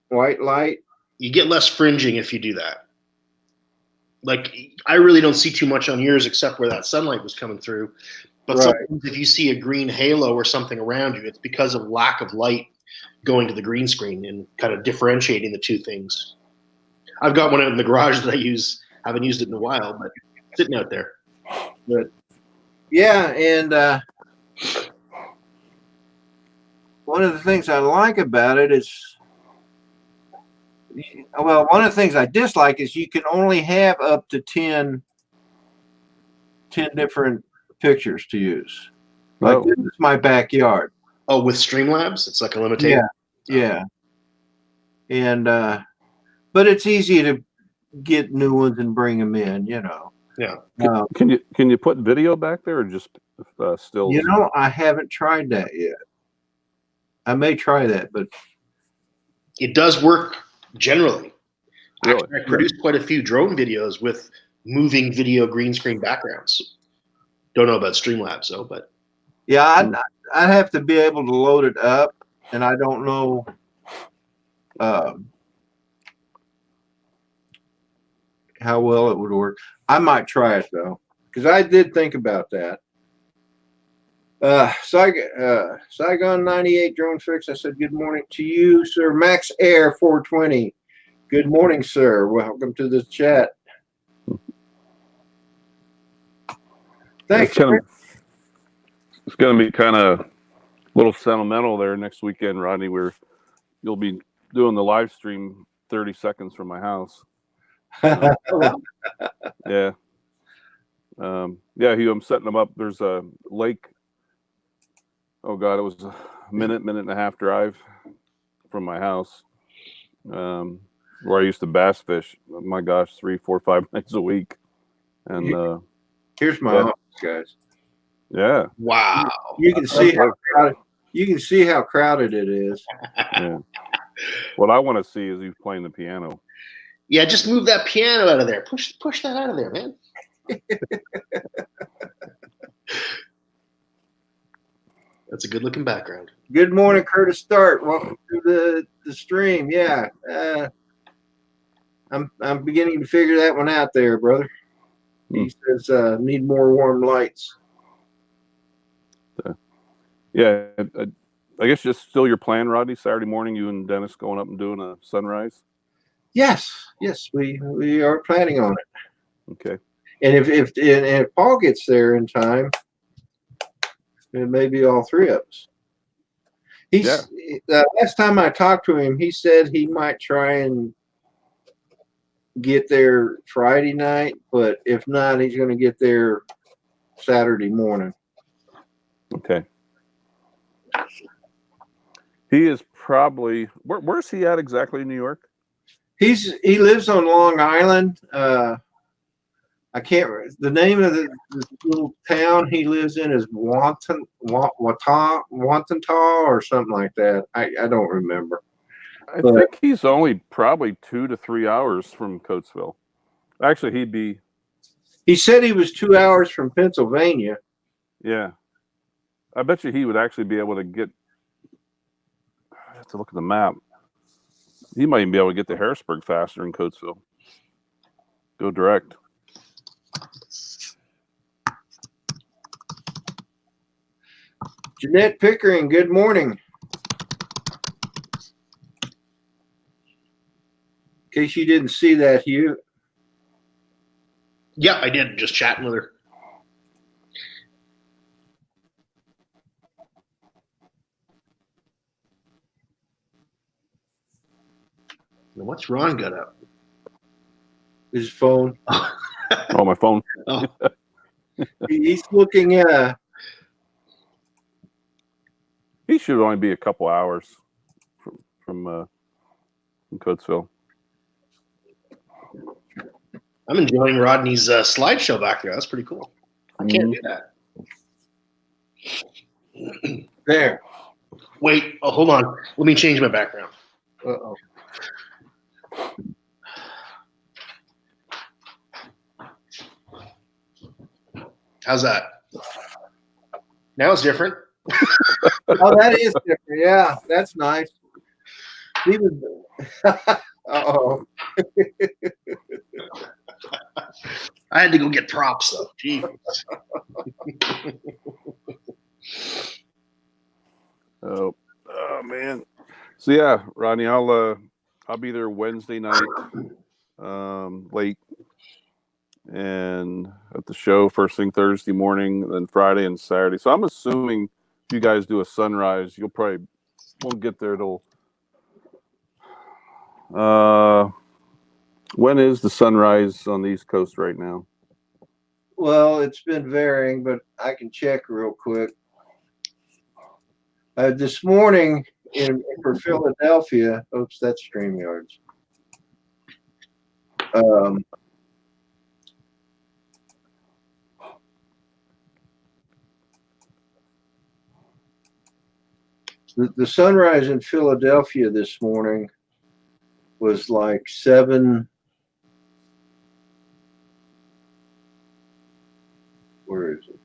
white light. You get less fringing if you do that. Like, I really don't see too much on yours except where that sunlight was coming through. But sometimes if you see a green halo or something around you, it's because of lack of light going to the green screen and kind of differentiating the two things. I've got one out in the garage that I use. Haven't used it in a while, but sitting out there. But yeah, and one of the things I like about it is, well, one of the things I dislike is you can only have up to 10 different pictures to use. Like this is my backyard. Oh, with Streamlabs, it's like a limitation. Yeah. And but it's easy to get new ones and bring them in, Yeah. Can you put video back there or just still? I haven't tried that yet. I may try that, but it does work generally. Really? Actually, I produced quite a few drone videos with moving video green screen backgrounds. Don't know about Streamlabs though, but yeah, I'd have to be able to load it up, and I don't know. How well it would work. I might try it though, because I did think about that. Saigon 98 Drone Fix. I said good morning to you, sir. Max Air 420. Good morning, sir. Welcome to the chat. Thanks. It's going to be kind of a little sentimental there next weekend, Rodney, where you'll be doing the live stream 30 seconds from my house. Yeah. I'm setting them up. There's a lake. Oh God, it was a minute and a half drive from my house, where I used to bass fish. My gosh, 3, 4, 5 nights a week. And here's my office, guys. Yeah. Wow. You can see how crowded. You can see how crowded it is. Yeah. What I want to see is you playing the piano. Yeah, just move that piano out of there. Push that out of there, man. That's a good looking background. Good morning, Curtis Start. Welcome to the stream. Yeah. I'm beginning to figure that one out there, brother. He says need more warm lights. Yeah, I guess just still your plan, Rodney. Saturday morning, you and Dennis going up and doing a sunrise. Yes, we are planning on it. Okay. And if Paul gets there in time, it may be all three of us. Last time I talked to him, he said he might try and get there Friday night, but if not, he's going to get there Saturday morning. Okay. He is probably where's he at exactly in New York? He lives on Long Island. I can't. The name of the little town he lives in is Wantagh or something like that. I don't remember. I think he's only probably 2 to 3 hours from Coatesville. Actually, He said he was 2 hours from Pennsylvania. Yeah, I bet you he would actually be able to get. I have to look at the map. He might even be able to get to Harrisburg faster in Coatesville. Go direct. Jeanette Pickering, good morning. In case you didn't see that, Hugh. Yeah, I did. Just chatting with her. Now, what's Ron got up? His phone. Oh, my phone. Oh. He's looking at. He should only be a couple hours from Coatesville. I'm enjoying Rodney's slideshow back there. That's pretty cool. I can't do that. There. Wait. Oh, hold on. Let me change my background. Uh-oh. How's that? Now it's different. Oh, that is different. Yeah, that's nice. Even. Uh-oh. I had to go get props though. Jeez. Oh man. So yeah, Rodney, I'll be there Wednesday night, late, and at the show first thing Thursday morning, then Friday and Saturday. So I'm assuming if you guys do a sunrise, you'll probably won't get there till. When is the sunrise on the East Coast right now? Well, it's been varying, but I can check real quick. This morning for Philadelphia, oops, that's StreamYards. The sunrise in Philadelphia this morning was like 7. Where is it?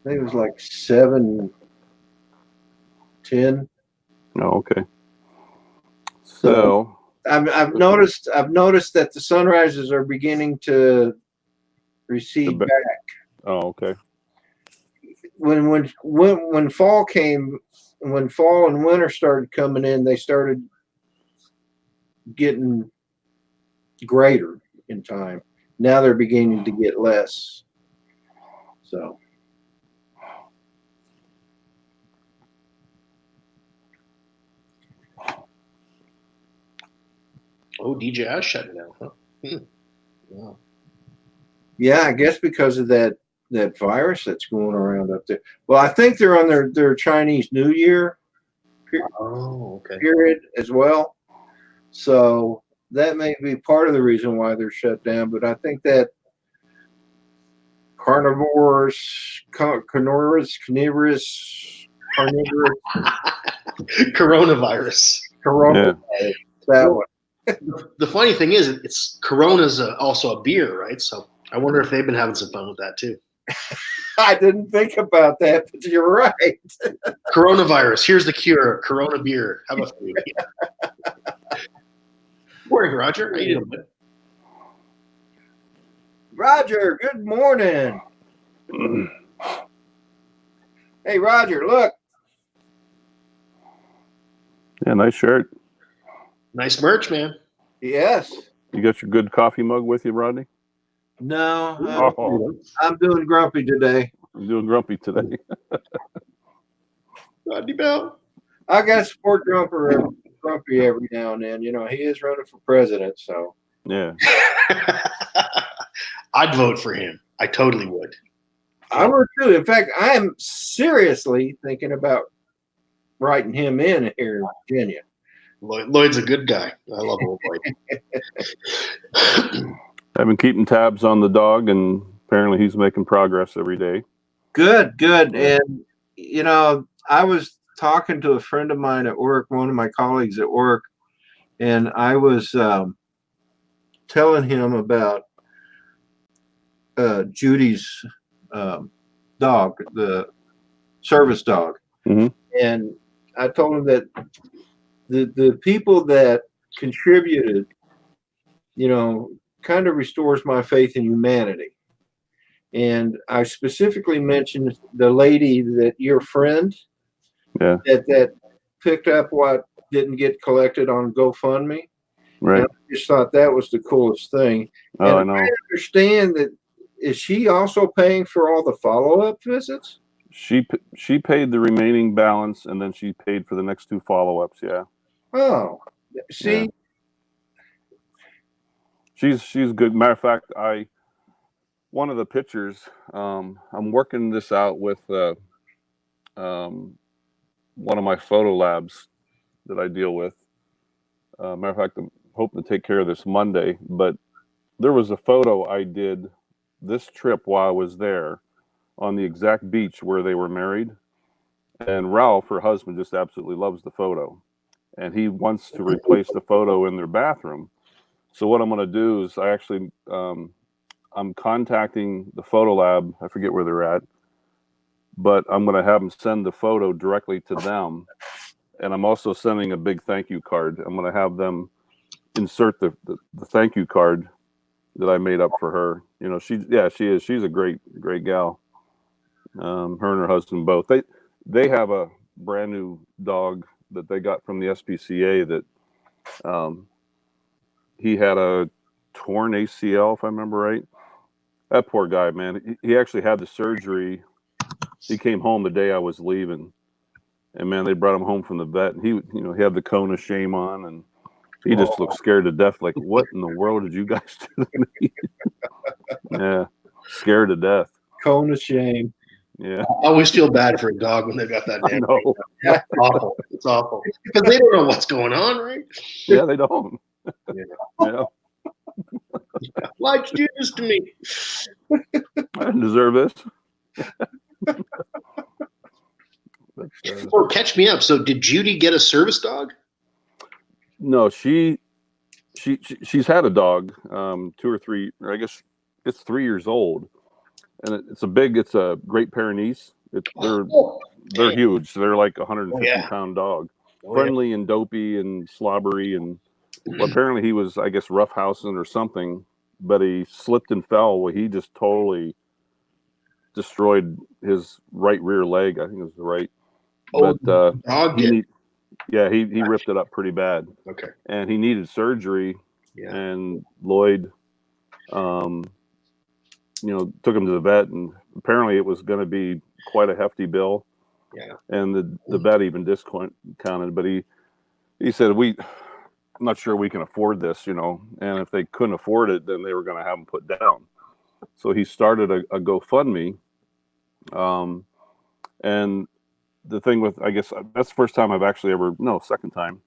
I think it was like 7:10. Oh, okay. So I've noticed that the sunrises are beginning to recede back. Oh, okay. When fall came, when fall and winter started coming in, they started getting greater in time. Now they're beginning to get less. So. Oh, DJI shutting down, huh? Wow. Yeah, I guess because of that virus that's going around up there. Well, I think they're on their Chinese New Year Oh, okay. period as well. So that may be part of the reason why they're shut down. But I think that carnivorous, Coronavirus. corona. Yeah. That one. The funny thing is, it's Corona's also a beer, right? So I wonder if they've been having some fun with that too. I didn't think about that, but you're right. Coronavirus. Here's the cure. Corona beer. How about you? Morning, Roger. How you doing? Roger, good morning. Hey, Roger, look. Yeah, nice shirt. Nice merch, man. Yes. You got your good coffee mug with you, Rodney? No, Oh, I'm doing grumpy today. I'm doing grumpy today. Rodney Bell. I got to support Grumpy every now and then. You know, he is running for president, so. Yeah. I'd vote for him. I totally would. I would too. In fact, I am seriously thinking about writing him in here in Virginia. Lloyd's a good guy. I love old Lloyd. I've been keeping tabs on the dog, and apparently he's making progress every day. Good. And, you know, I was talking to a friend of mine at work, one of my colleagues at work, and I was telling him about Judy's dog, the service dog. Mm-hmm. And I told him that the people that contributed, you know, kind of restores my faith in humanity. And I specifically mentioned the lady that your friend that picked up what didn't get collected on GoFundMe. Right. And I just thought that was the coolest thing. Oh, and I know. I understand that. Is she also paying for all the follow-up visits? She paid the remaining balance, and then she paid for the next 2 follow-ups. Yeah. Oh, see, She's good. Matter of fact, one of the pictures, I'm working this out with one of my photo labs that I deal with. Matter of fact, I'm hoping to take care of this Monday, but there was a photo I did this trip while I was there on the exact beach where they were married. And Ralph, her husband, just absolutely loves the photo. And he wants to replace the photo in their bathroom. So what I'm going to do is I'm contacting the photo lab. I forget where they're at, but I'm going to have them send the photo directly to them. And I'm also sending a big thank you card. I'm going to have them insert the thank you card that I made up for her. You know, she is. She's a great gal. Her and her husband both. They have a brand new dog that they got from the SPCA that he had a torn ACL, if I remember right. That poor guy, man. He actually had the surgery. He came home the day I was leaving, and man, they brought him home from the vet. And he had the cone of shame on, and he just looked scared to death. Like, what in the world did you guys do to me? Yeah, scared to death. cone of shame. Yeah, I always feel bad for a dog when they've got that I name. know. It's awful. It's awful because they don't know what's going on, right? Yeah, they don't. Yeah. Why'd you do this to me? I didn't deserve this. But, Or catch me up. So, did Judy get a service dog? no, she's had a dog, 2 or 3, or I guess it's 3 years old, and it's a Great Pyrenees. They're huge. They're like 150-pound dog, friendly and dopey and slobbery, and well, apparently he was, I guess, roughhousing or something, but he slipped and fell. Well, he just totally destroyed his right rear leg. I think it was the right. Oh, But dog did. he ripped it up pretty bad. Okay. And he needed surgery. Yeah. And Lloyd, took him to the vet, and apparently it was going to be quite a hefty bill. Yeah. And the vet even discounted, but he said, I'm not sure we can afford this, and if they couldn't afford it, then they were going to have him put down. So he started a GoFundMe. And the thing with, I guess that's the first time I've actually second time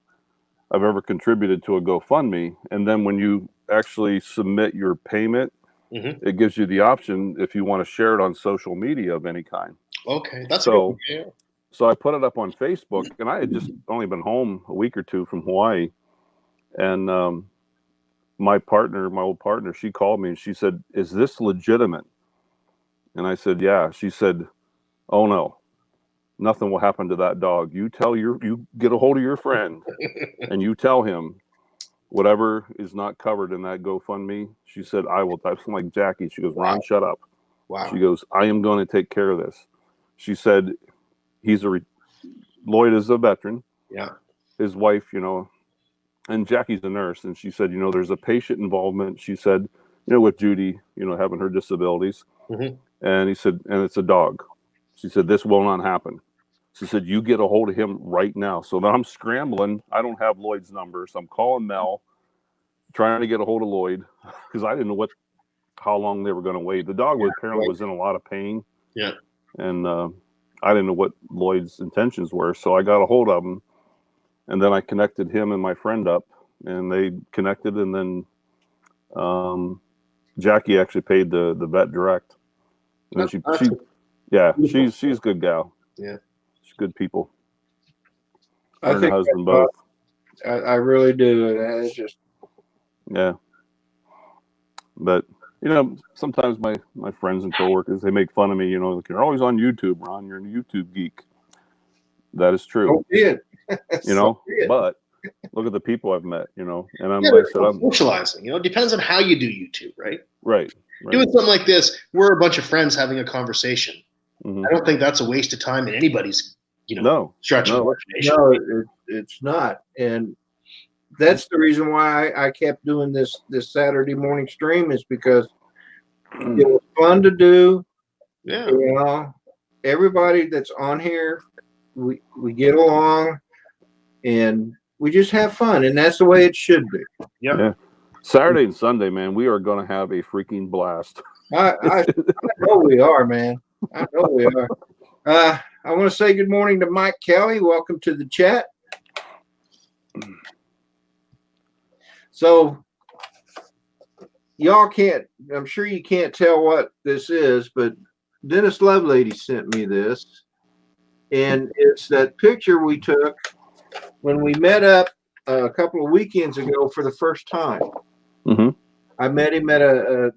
I've ever contributed to a GoFundMe. And then when you actually submit your payment, it gives you the option if you want to share it on social media of any kind. Okay, that's so. Good. Yeah. So I put it up on Facebook, and I had just only been home a week or two from Hawaii, and my old partner, she called me and she said, "Is this legitimate?" And I said, "Yeah." She said, "Oh no, nothing will happen to that dog. You get a hold of your friend, and you tell him whatever is not covered in that GoFundMe." She said, "I will." I'm like, Jackie. She goes, "Ron, shut up." Wow. She goes, "I am going to take care of this." She said, Lloyd is a veteran. Yeah. His wife, and Jackie's a nurse. And she said, there's a patient involvement. She said, with Judy, having her disabilities. And he said, and it's a dog. She said, this will not happen. She said, you get a hold of him right now. So then I'm scrambling. I don't have Lloyd's number. So I'm calling Mel, trying to get a hold of Lloyd because I didn't know how long they were going to wait. The dog apparently was in a lot of pain. Yeah. And, I didn't know what Lloyd's intentions were, so I got a hold of him, and then I connected him and my friend up, and they connected, and then Jackie actually paid the vet direct. And she's a good gal. Yeah, she's good people. I think her husband both. I really do. It's just but. Sometimes my friends and coworkers, they make fun of me, like, you're always on YouTube, Ron, you're a YouTube geek. That is true. But look at the people I've met, and I'm socializing, it depends on how you do YouTube, right? Right. Doing something like this, we're a bunch of friends having a conversation. I don't think that's a waste of time in anybody's, stretch of imagination. No, it's not. And that's the reason why I kept doing this Saturday morning stream, is because it was fun to do. Yeah. Everybody that's on here, we get along and we just have fun, and that's the way it should be. Yeah. Saturday and Sunday, man, we are going to have a freaking blast. I know we are, man. I know we are. I want to say good morning to Mike Kelly. Welcome to the chat. So y'all I'm sure you can't tell what this is, but Dennis Lovelady sent me this. And it's that picture we took when we met up a couple of weekends ago for the first time. I met him at a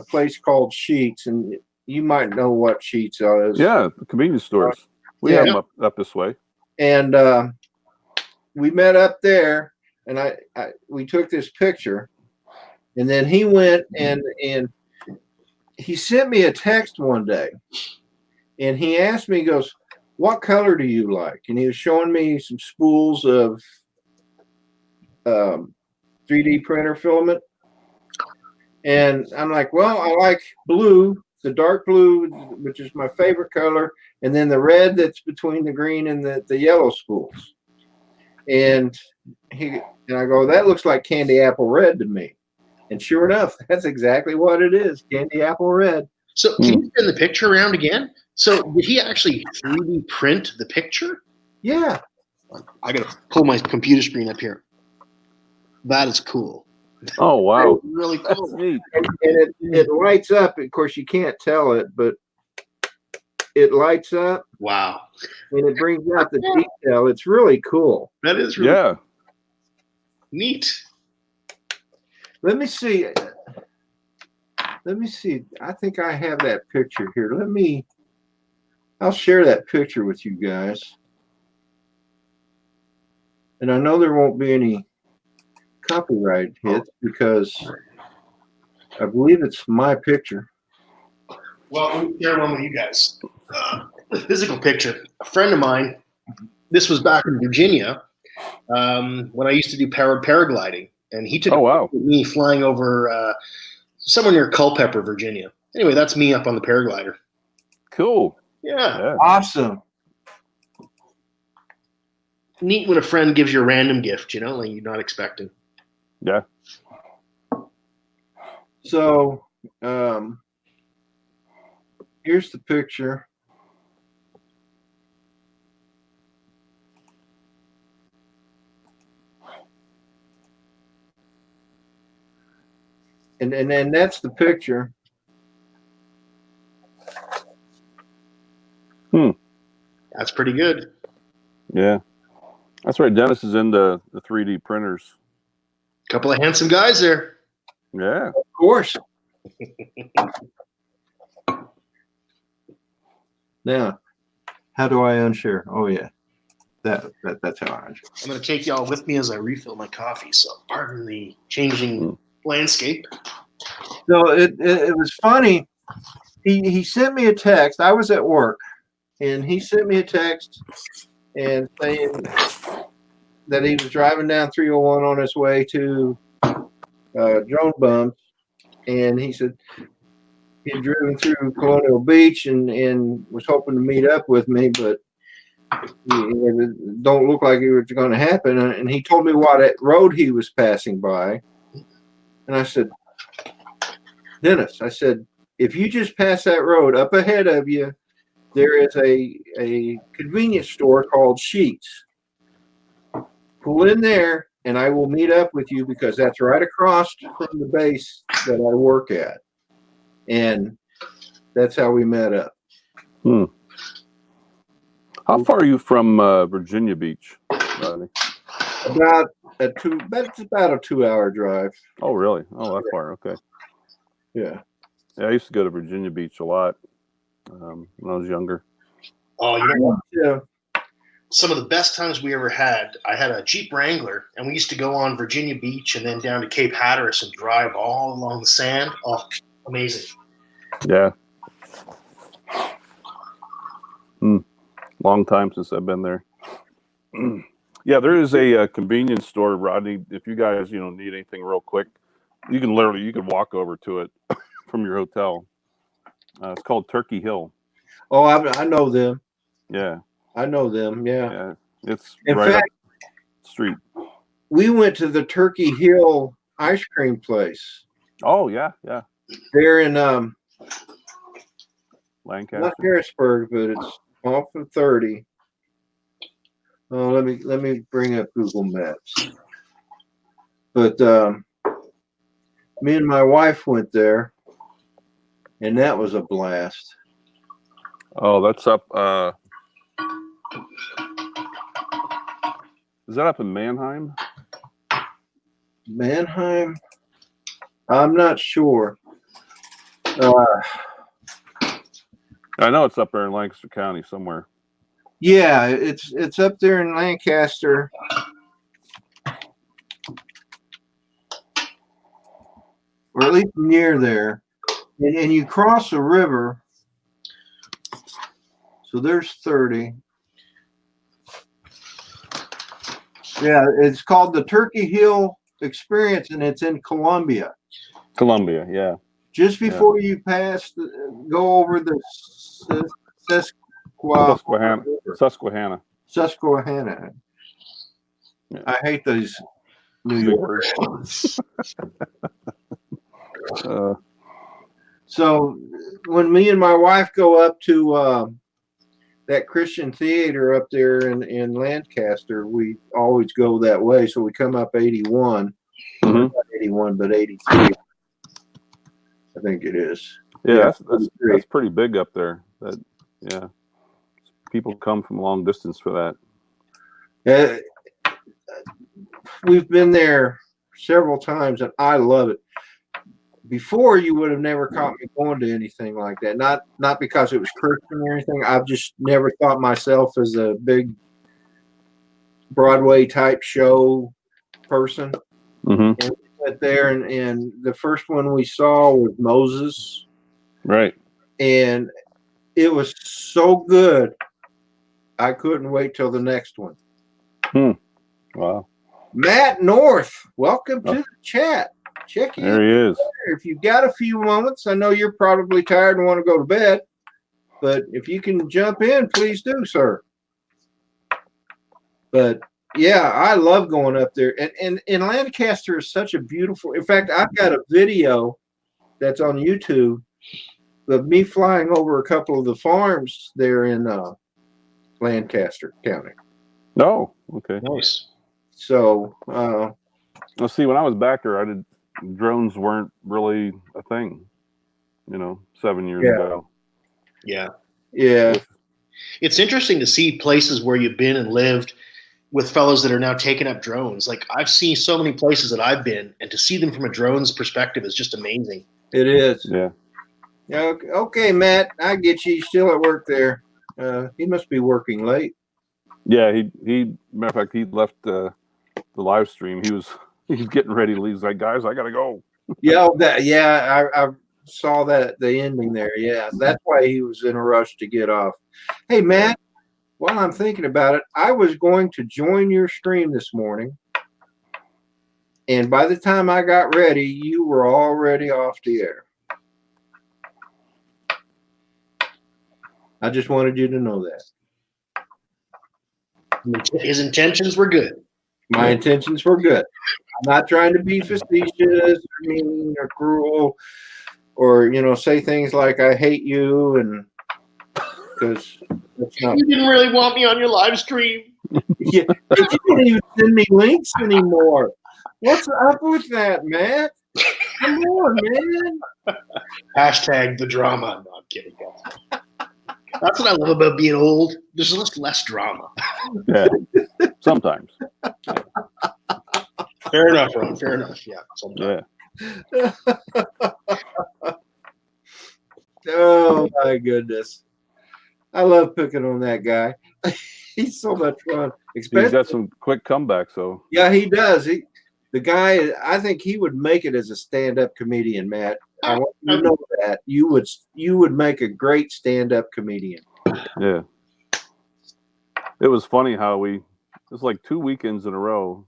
place called Sheets, and you might know what Sheets is. Yeah, the convenience stores. We have them up this way. And we met up there. And we took this picture, and then he went and he sent me a text one day, and he asked me, he goes, "What color do you like?" And he was showing me some spools of 3D printer filament, and I'm like, "Well, I like blue, the dark blue, which is my favorite color, and then the red that's between the green and the yellow spools." And I go, "That looks like candy apple red to me." And sure enough, that's exactly what it is, candy apple red. So can you turn the picture around again? So did he actually 3D print the picture? Yeah. I got to pull my computer screen up here. That is cool. Oh, wow. Really cool. And it lights up. Of course, you can't tell it, but it lights up. Wow. And it brings out the detail. It's really cool. That is really cool. Neat. Let me see. I think I have that picture here. I'll share that picture with you guys. And I know there won't be any copyright hits because I believe it's my picture. Well, let me share one with you guys. The physical picture. A friend of mine, this was back in Virginia, when I used to do paragliding, and he took a picture of me flying over somewhere near Culpeper, Virginia. Anyway, that's me up on the paraglider. Cool. Yeah. Awesome. Neat when a friend gives you a random gift, you know, like you're not expecting. Yeah. So, here's the picture. And then that's the picture. That's pretty good. Yeah. That's right. Dennis is into the 3D printers. Couple of handsome guys there. Yeah. Of course. Now, how do I unshare? Oh yeah, that's how I unshare. I'm going to take y'all with me as I refill my coffee. So pardon the changing landscape. So it was funny. He sent me a text. I was at work, and he sent me a text and saying that he was driving down 301 on his way to DroneBum, and he said he had driven through Colonial Beach and was hoping to meet up with me, but it don't look like it was going to happen. And he told me what road he was passing by, and I said, Dennis, I said, if you just pass that road up ahead of you, there is a convenience store called Sheets. Pull in there, and I will meet up with you because that's right across from the base that I work at. And that's how we met up. How far are you from Virginia Beach, Rodney? That's about a 2-hour drive. Oh, really? Oh, that far. Okay. Yeah. Yeah, I used to go to Virginia Beach a lot when I was younger. Oh, you know what? Yeah. Some of the best times we ever had, I had a Jeep Wrangler, and we used to go on Virginia Beach and then down to Cape Hatteras and drive all along the sand. Oh, amazing. Yeah. Long time since I've been there. Yeah, there is a convenience store, Rodney. If you guys, need anything real quick, you can walk over to it from your hotel. It's called Turkey Hill. Oh, I know them. Yeah. I know them. Yeah. Yeah. It's In right fact, up the street. we went to the Turkey Hill ice cream place. Oh, yeah. Yeah. They're in Lancaster. not Harrisburg, but it's off of 30. Oh, let me bring up Google Maps. But me and my wife went there, and that was a blast. Oh, that's up. Is that up in Mannheim? Mannheim? I'm not sure. I know it's up there in Lancaster County somewhere. Yeah, it's up there in Lancaster. Or at least near there. And you cross a river. So there's 30. Yeah, it's called the Turkey Hill Experience, and it's in Columbia. Columbia, yeah. Just before you go over the Susquehanna. Yeah. I hate those New York. So when me and my wife go up to that Christian theater up there in Lancaster, we always go that way. So we come up 81, not 81, but 83. I think it is. Yeah, that's pretty big up there. Yeah, people come from a long distance for that. We've been there several times, and I love it. Before, you would have never caught me going to anything like that. Not because it was Christian or anything. I've just never thought myself as a big Broadway type show person. And we went there, and the first one we saw was Moses. Right. And it was so good, I couldn't wait till the next one. Wow. Matt North, welcome to the chat. check in. There he is. If you've got a few moments, I know you're probably tired and want to go to bed, but if you can jump in, please do, sir. But yeah, I love going up there. And Lancaster is such a beautiful, in fact, I've got a video that's on YouTube of me flying over a couple of the farms there in Lancaster County. Oh, okay. Nice. So, Well, see, when I was back there, drones weren't really a thing, 7 years ago. Yeah. yeah, It's interesting to see places where you've been and lived with fellows that are now taking up drones. Like, I've seen so many places that I've been, and to see them from a drone's perspective is just amazing. it is. Yeah. Okay, Matt, I get you. You're still at work there. He must be working late. Yeah, he matter of fact, he left the live stream. He's getting ready to leave. He's like, guys, I gotta go. I saw that the ending there. Yeah, that's why he was in a rush to get off. Hey, Matt, while I'm thinking about it, I was going to join your stream this morning, and by the time I got ready, you were already off the air. I just wanted you to know that. His intentions were good. My intentions were good. I'm not trying to be facetious or mean or cruel or, say things like I hate you, and because that's not. You didn't really want me on your live stream. Yeah, you don't even send me links anymore. What's up with that, Matt? Come on, man. Hashtag the drama. No, I'm kidding, guys. That's what I love about being old. There's just less drama. Yeah, sometimes. Fair enough, Ron. Fair enough. Yeah, sometimes. Yeah. Oh my goodness, I love picking on that guy. He's so much fun. He's got some quick comebacks, though. Yeah, he does. The guy, I think he would make it as a stand-up comedian, Matt. I want you to know that you would make a great stand-up comedian. Yeah. It was funny how it was like 2 weekends in a row,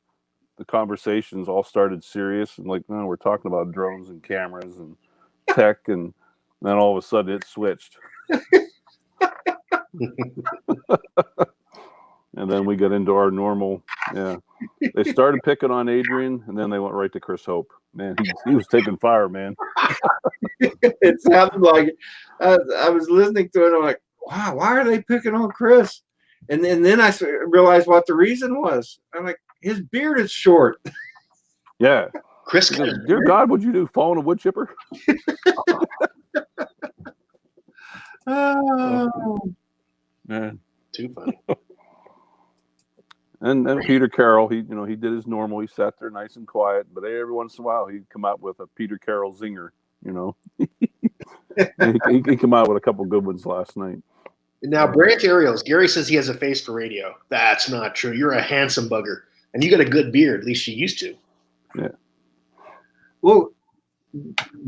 the conversations all started serious and like, no, we're talking about drones and cameras and tech, and then all of a sudden it switched. And then we got into our normal, They started picking on Adrian, and then they went right to Chris Hope. Man, he was taking fire, man. It sounded like it. I was listening to it. I'm like, wow, why are they picking on Chris? And then I realized what the reason was. I'm like, his beard is short. Yeah. Chris, dear God, what'd you do? Fall in a wood chipper? Oh, Man. too funny. And Peter Carroll, he did his normal. He sat there nice and quiet, but every once in a while he'd come out with a Peter Carroll zinger. He came out with a couple good ones last night. Now, Brant Ariels, Gary says he has a face for radio. That's not true. You're a handsome bugger, and you got a good beard. At least you used to. Yeah. well,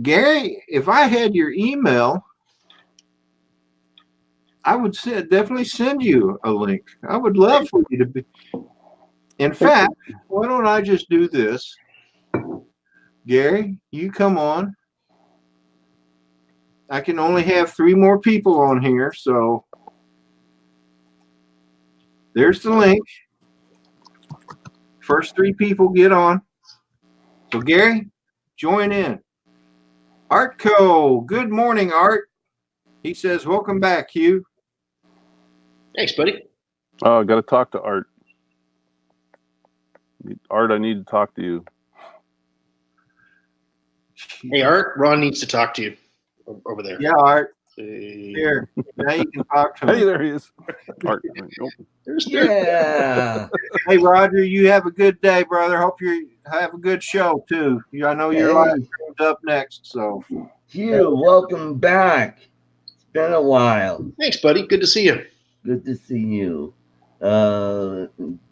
Gary, if I had your email, I would definitely send you a link. I would love for you to be. In fact, why don't I just do this? Gary, you come on. I can only have 3 more people on here, so there's the link. First 3 people get on. So Gary, join in. Artco, good morning, Art. He says, welcome back, Hugh. Thanks, buddy. Oh, I got to talk to Art. Art, I need to talk to you. Hey, Art, Ron needs to talk to you over there. Yeah, Art. Hey. Here, now you can talk to Hey, him. there he is. Art. Yeah. Hey, Roger, you have a good day, brother. Hope you have a good show, too. I know your live stream's up next, so. Hugh, welcome back. It's been a while. Thanks, buddy. Good to see you. Good to see you.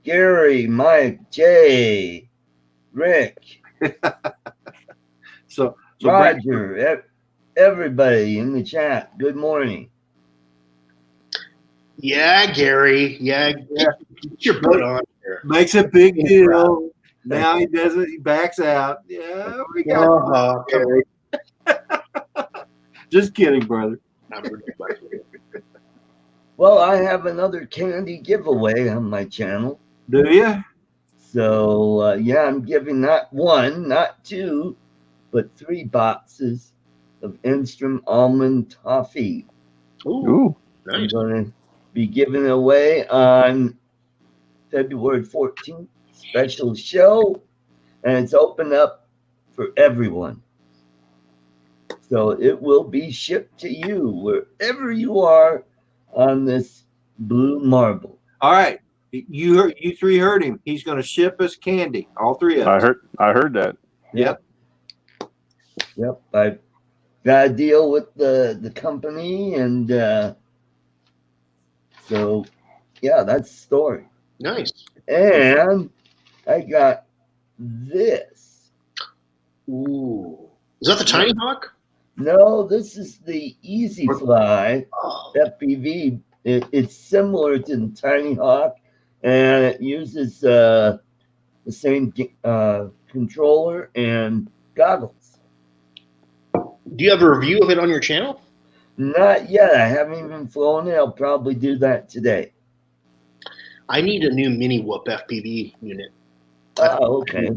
Gary, Mike, Jay, Rick, So Roger, everybody in the chat. Good morning. Yeah, Gary. Yeah. Get your butt on here. makes a big deal. Now he does it. He backs out. Yeah, we got. Oh, come on. Just kidding, brother. Well, I have another candy giveaway on my channel. Do you? So, yeah, I'm giving not one, not two, but 3 boxes of Enstrom almond toffee. Ooh, I'm nice. going to be giving away on February 14th, special show, and it's open up for everyone. So it will be shipped to you wherever you are on this blue marble. All right. You 3 heard him. He's going to ship us candy. All 3 of us. I heard that. Yep. Yep. I got a deal with the company, and so yeah, that's the story. Nice. And I got this. Ooh. Is that the Tiny Hawk? No, this is the Easy Fly Oh, FPV. It's similar to the Tiny Hawk, and it uses the same controller and goggles. do you have a review of it on your channel? Not yet. I haven't even flown it. I'll probably do that today. I need a new mini whoop FPV unit. Oh, okay.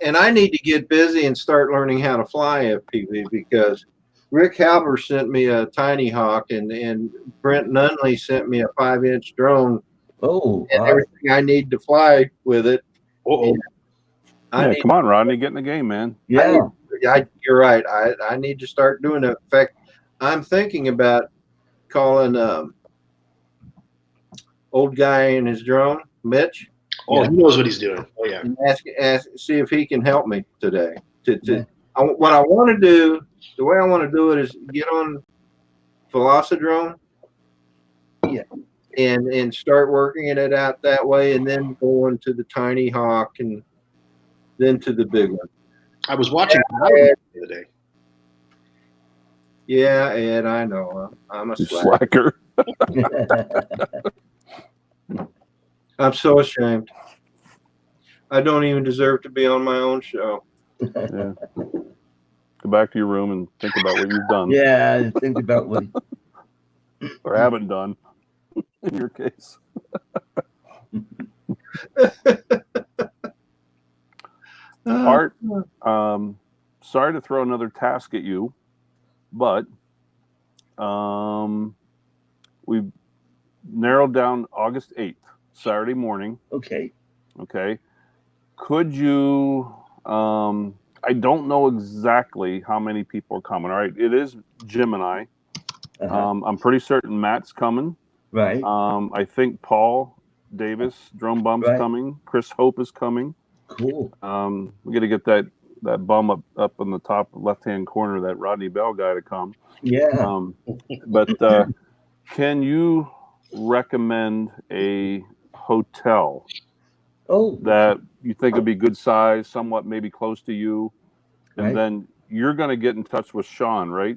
And I need to get busy and start learning how to fly FPV because Rick Halber sent me a Tiny Hawk and Brent Nunley sent me a 5-inch drone Oh, and everything I need to fly with it. Uh-oh. Come on, Rodney, get in the game, man. yeah. You're right. I need to start doing it. In fact, I'm thinking about calling old guy in his drone, Mitch. Oh, he knows what he's doing. Oh, yeah. And see if he can help me today. What I want to do, the way I want to do it is get on Velocidrone, and start working it out that way, and then go into the Tiny Hawk and then to the big one. I was watching the other day. Yeah, Ed, I know. I'm a You slacker. slacker. I'm so ashamed. I don't even deserve to be on my own show. Yeah. Go back to your room and think about what you've done. Yeah, think about what. Or haven't done, in your case. Art, sorry to throw another task at you, but we've narrowed down August 8th, Saturday morning. Okay. Okay. Could you, I don't know exactly how many people are coming. All right. It is Jim and I. I'm pretty certain Matt's coming. Right. I think Paul Davis, DroneBum's coming. Chris Hope is coming. Cool. We got to get that bum up in the top left-hand corner, that Rodney Bell guy, to come. Yeah. But can you recommend a hotel that you think would be good size, somewhat maybe close to you, and then you're going to get in touch with Sean, right?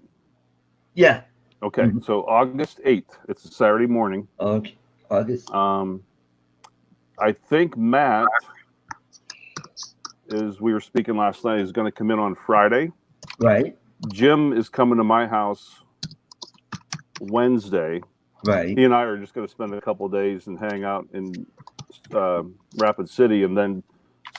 Yeah. Okay. So August 8th, it's a Saturday morning. Okay. August. I think Matt, as we were speaking last night, is going to come in on Friday. Right. Jim is coming to my house Wednesday. Right. He and I are just going to spend a couple of days and hang out in Rapid City, and then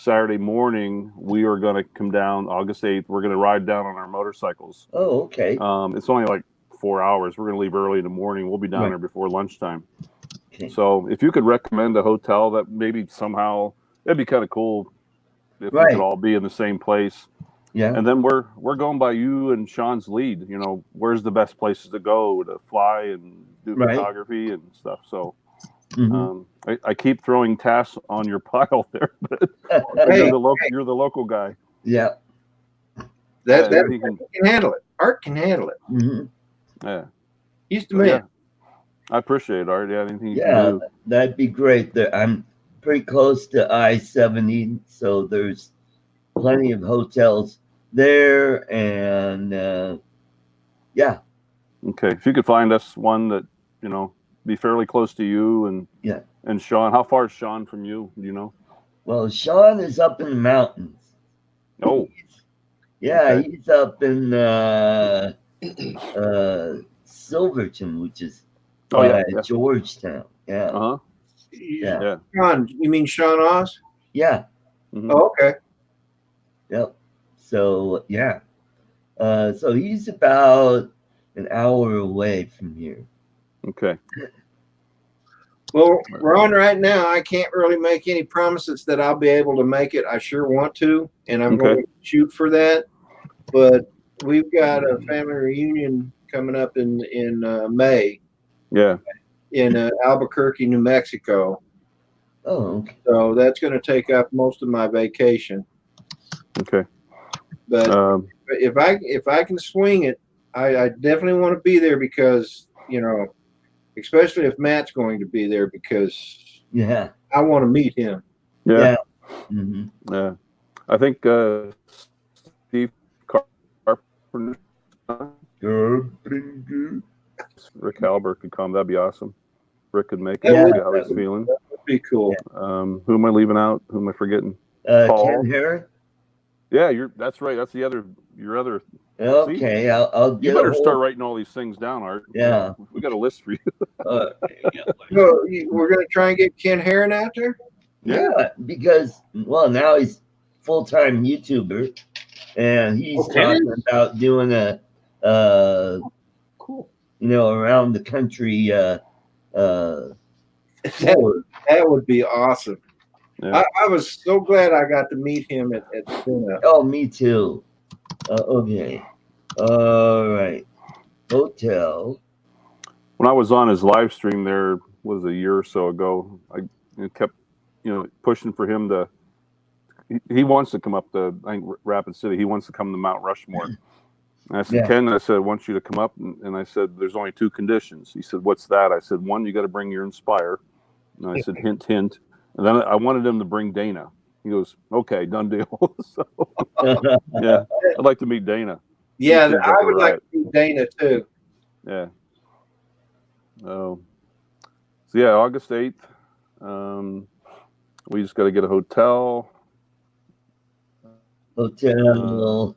Saturday morning we are going to come down August 8th. We're going to ride down on our motorcycles. Oh, okay. It's only like 4 hours. We're going to leave early in the morning. We'll be down there before lunchtime. Okay. So if you could recommend a hotel that maybe somehow, it'd be kind of cool if we could all be in the same place. Yeah. And then we're going by you and Sean's lead. You know, where's the best places to go to fly and do photography and stuff. So I keep throwing tasks on your pile there, but you're the local guy. Yeah. That can handle it. Art can handle it. Yeah. He's the man. Yeah. I appreciate it, Art. Yeah, anything you can do. That'd be great. I'm pretty close to I-70, so there's plenty of hotels there, and Okay, if you could find us one that be fairly close to you and Sean. How far is Sean from you? Do you know? Well, Sean is up in the mountains. Oh, Yeah, okay. he's up in Silverton, which is Oh, yeah, yeah. Georgetown. Yeah, Uh-huh. yeah, Yeah. Sean, you mean Sean Oz? yeah. Mhm. Oh, okay. Yep. So yeah. So he's about an hour away from here. Okay. Well, Ron, right now I can't really make any promises that I'll be able to make it. I sure want to, and I'm Okay. going to shoot for that. But we've got a family reunion coming up in May Yeah. in Albuquerque, New Mexico. Oh, okay. So that's going to take up most of my vacation. Okay. But if I can swing it, I definitely want to be there because, you know, especially if Matt's going to be there, because Yeah. I want to meet him. Yeah. Yeah. Mm-hmm. Yeah. I think Steve Carpenter, Rick Halbert could come. That'd be awesome. Rick could make it. Yeah, See how he's feeling. That would be cool. Who am I leaving out? Who am I forgetting? Ken Harris. Yeah, that's right. That's your other. Okay, See? I'll get. You better start writing all these things down, Art. Yeah. We got a list for you. So we're going to try and get Ken Herron out there. Yeah, because now he's full-time YouTuber, and he's talking about doing a cool, around the country that would be awesome. Yeah. I was so glad I got to meet him at dinner. Oh, me too. Okay. All right. Hotel. When I was on his live stream there was a year or so ago, I kept pushing for him to. He wants to come up to Rapid City. He wants to come to Mount Rushmore. And I said, Ken, I said, I want you to come up. And I said, there's only 2 conditions. He said, what's that? I said, 1, you got to bring your Inspire. And I said, hint, hint. And then I wanted him to bring Dana. He goes, okay, done deal. So, yeah, I'd like to meet Dana. Yeah, I would like to meet Dana too. Yeah. So yeah, August 8th. We just got to get a hotel. Hotel.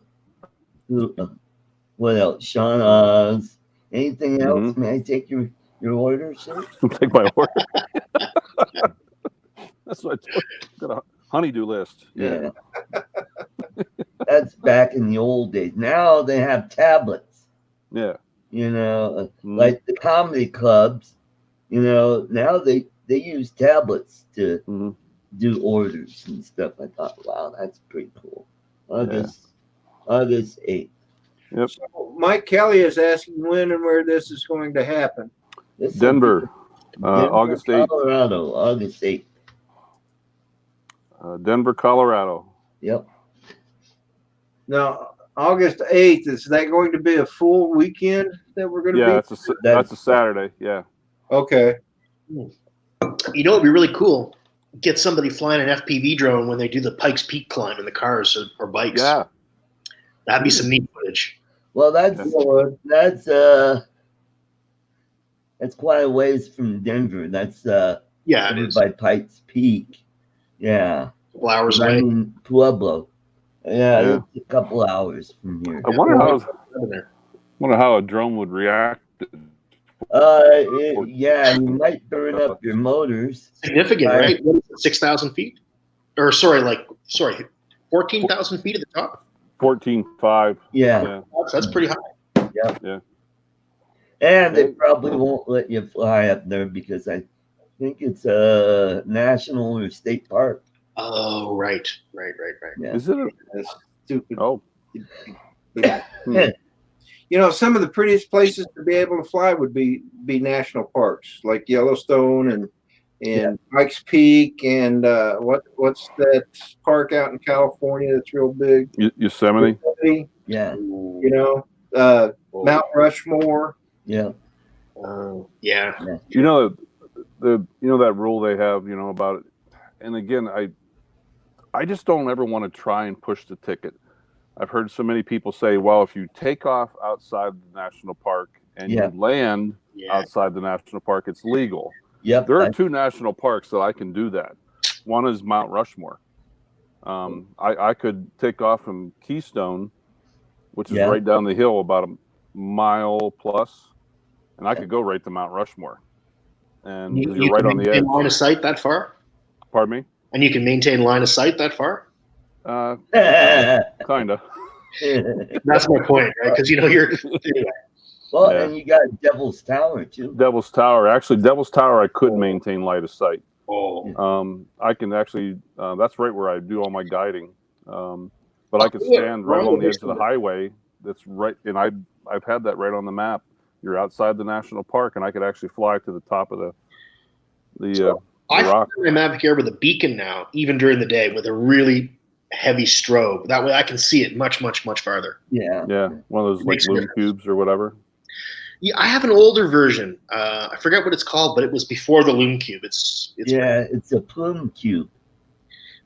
What else? Sean Oz. Anything else? May I take your order, sir? Take my order. That's what I told you. Got a honeydew list. Yeah. That's back in the old days. Now they have tablets. Yeah. Like the comedy clubs, now they use tablets to do orders and stuff. I thought, wow, that's pretty cool. August 8th. Yep. So Mike Kelly is asking when and where this is going to happen. Denver, August 8th. Colorado, August 8th. Denver, Colorado. Yep. Now, August 8th, is that going to be a full weekend that we're going to be? Yeah, that's a Saturday. Yeah. Okay. You know, it'd be really cool. Get somebody flying an FPV drone when they do the Pikes Peak climb in the cars or bikes. Yeah. That'd be some neat footage. Well, that's quite a ways from Denver. That's it is by Pikes Peak. Yeah. A couple hours away. Pueblo. Yeah, it's a couple hours from here. I wonder how a drone would react. You might burn up your motors. Significant, right? 6,000 feet? 14,000 feet at the top? 14.5. Yeah. That's pretty high. Yeah. And they probably won't let you fly up there because I think it's a national or state park. Oh, right. Yeah. Is it That's stupid. Oh. Some of the prettiest places to be able to fly would be national parks like Yellowstone and Pikes Peak and what's that park out in California that's real big? Yosemite. Yeah. Mount Rushmore. Yeah. Yeah. That rule they have, about it. And again, I just don't ever want to try and push the ticket. I've heard so many people say, well, if you take off outside the national park and you land outside the national park, it's legal. Yep. There are 2 national parks that I can do that. One is Mount Rushmore. I could take off from Keystone, which is right down the hill, about a mile plus, and I could go right to Mount Rushmore. And you're right on the edge. Line of sight that far? Pardon me? And you can maintain line of sight that far? Kind of. That's my point, right? Because you're. Well, and you got Devil's Tower too. Devil's Tower. Actually, Devil's Tower, I could maintain line of sight. Oh. I can actually. That's right where I do all my guiding. But I could stand right on the edge of the highway. That's right, and I've had that right on the map. You're outside the national park, and I could actually fly to the top of the rock. I fly my Mavic Air with a beacon now, even during the day, with a really heavy strobe. That way, I can see it much, much, much farther. Yeah. Yeah, one of those like Loom Cubes or whatever. Yeah, I have an older version. I forget what it's called, but it was before the Loom Cube. It's a Plume Cube.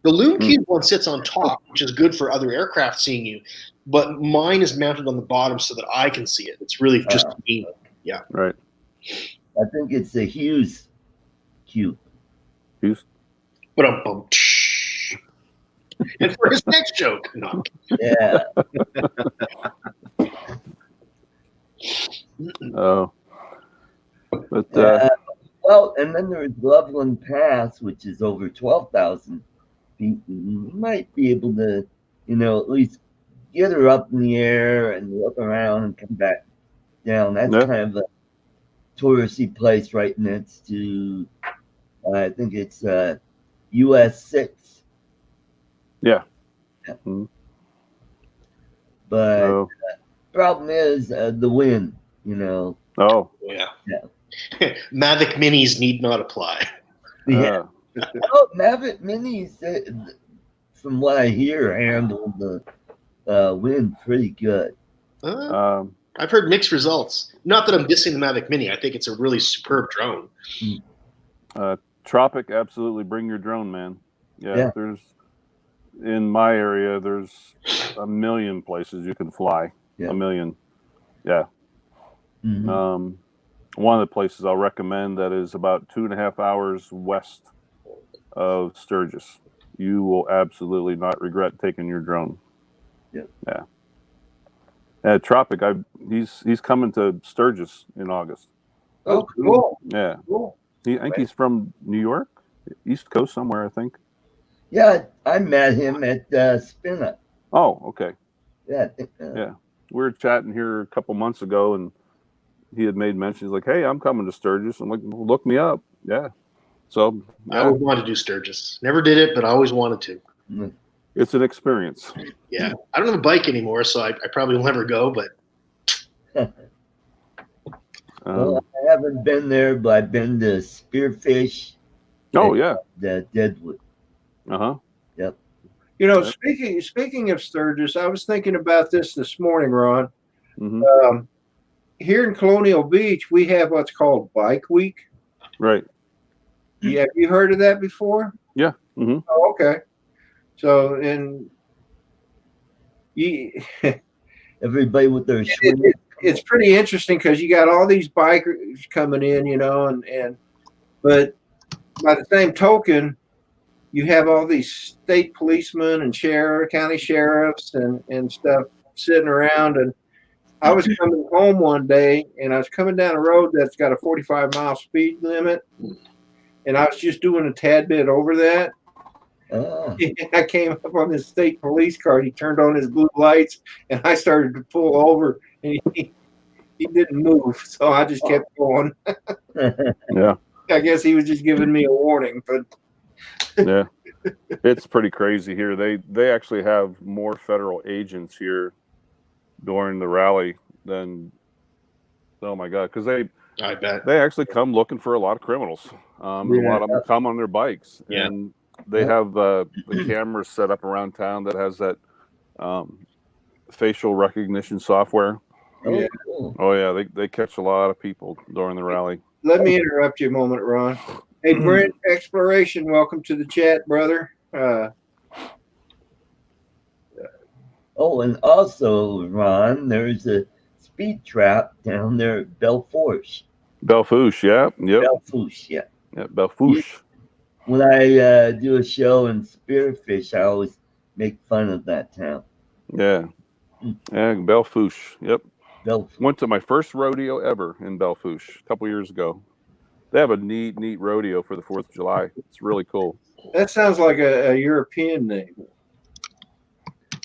The Loom Cube one sits on top, which is good for other aircraft seeing you. But mine is mounted on the bottom so that I can see it. It's really just me. Yeah. Right. I think it's a Hughes Cube. Hughes? But and for his next joke, no. Yeah. Oh. But well, and then there's Loveland Pass, which is over 12,000 feet. You might be able to, at least get her up in the air and look around and come back down. That's kind of a touristy place right next to, I think it's US 6. Yeah. Mm-hmm. But problem is the wind, Oh. Yeah. Mavic Minis need not apply. Yeah. Mavic Minis, from what I hear, handle the wind pretty good. I've heard mixed results. Not that I'm dissing the Mavic Mini. I think it's a really superb drone. Tropic, absolutely. Bring your drone, man. Yeah. There's in my area. There's a million places you can fly. Yeah. A million. Yeah. Mm-hmm. One of the places I'll recommend that is about 2.5 hours west of Sturgis. You will absolutely not regret taking your drone. Yeah. Tropic, he's coming to Sturgis in August. Oh, cool. Yeah. Cool. I think he's from New York, East Coast somewhere, I think. Yeah, I met him at Spin-Up. Oh, okay. Yeah. Yeah. We were chatting here a couple months ago, and he had made mention. He's like, "Hey, I'm coming to Sturgis." I'm like, well, "Look me up." Yeah. So I always wanted to do Sturgis. Never did it, but I always wanted to. It's an experience. Yeah. I don't have a bike anymore, so I probably will never go, but. Well, I haven't been there, but I've been to Spearfish. Oh, yeah. The Deadwood. Uh-huh. Yep. Speaking of Sturgis, I was thinking about this morning, Ron. Mm-hmm. Here in Colonial Beach, we have what's called Bike Week. Right. Yeah, have you heard of that before? Yeah. Mm-hmm. Oh, okay. So, everybody with their swing. It's pretty interesting because you got all these bikers coming in, but by the same token, you have all these state policemen and county sheriffs and stuff sitting around. And I was coming home one day, and I was coming down a road that's got a 45-mile speed limit, and I was just doing a tad bit over that. I came up on this state police car. He turned on his blue lights, and I started to pull over, and he didn't move, so I just kept going. Yeah. I guess he was just giving me a warning, but yeah, it's pretty crazy here. They actually have more federal agents here during the rally than, oh my God, because I bet they actually come looking for a lot of criminals. A lot of them come on their bikes, and they have the cameras set up around town that has that facial recognition software. Oh, cool. Oh yeah, they catch a lot of people during the rally. Let me interrupt you a moment, Ron. Hey, Brent Exploration, welcome to the chat, brother. And also, Ron, there's a speed trap down there at Belfouche. Belfouche, yeah. Yep. Belfouche, yeah. Yeah, Belfouche. when I do a show in Spearfish, I always make fun of that town. Yeah. Yeah, Belfouche. Yep. Belfouche. Went to my first rodeo ever in Belfouche a couple years ago. They have a neat rodeo for the 4th of July. It's really cool. That sounds like a European name.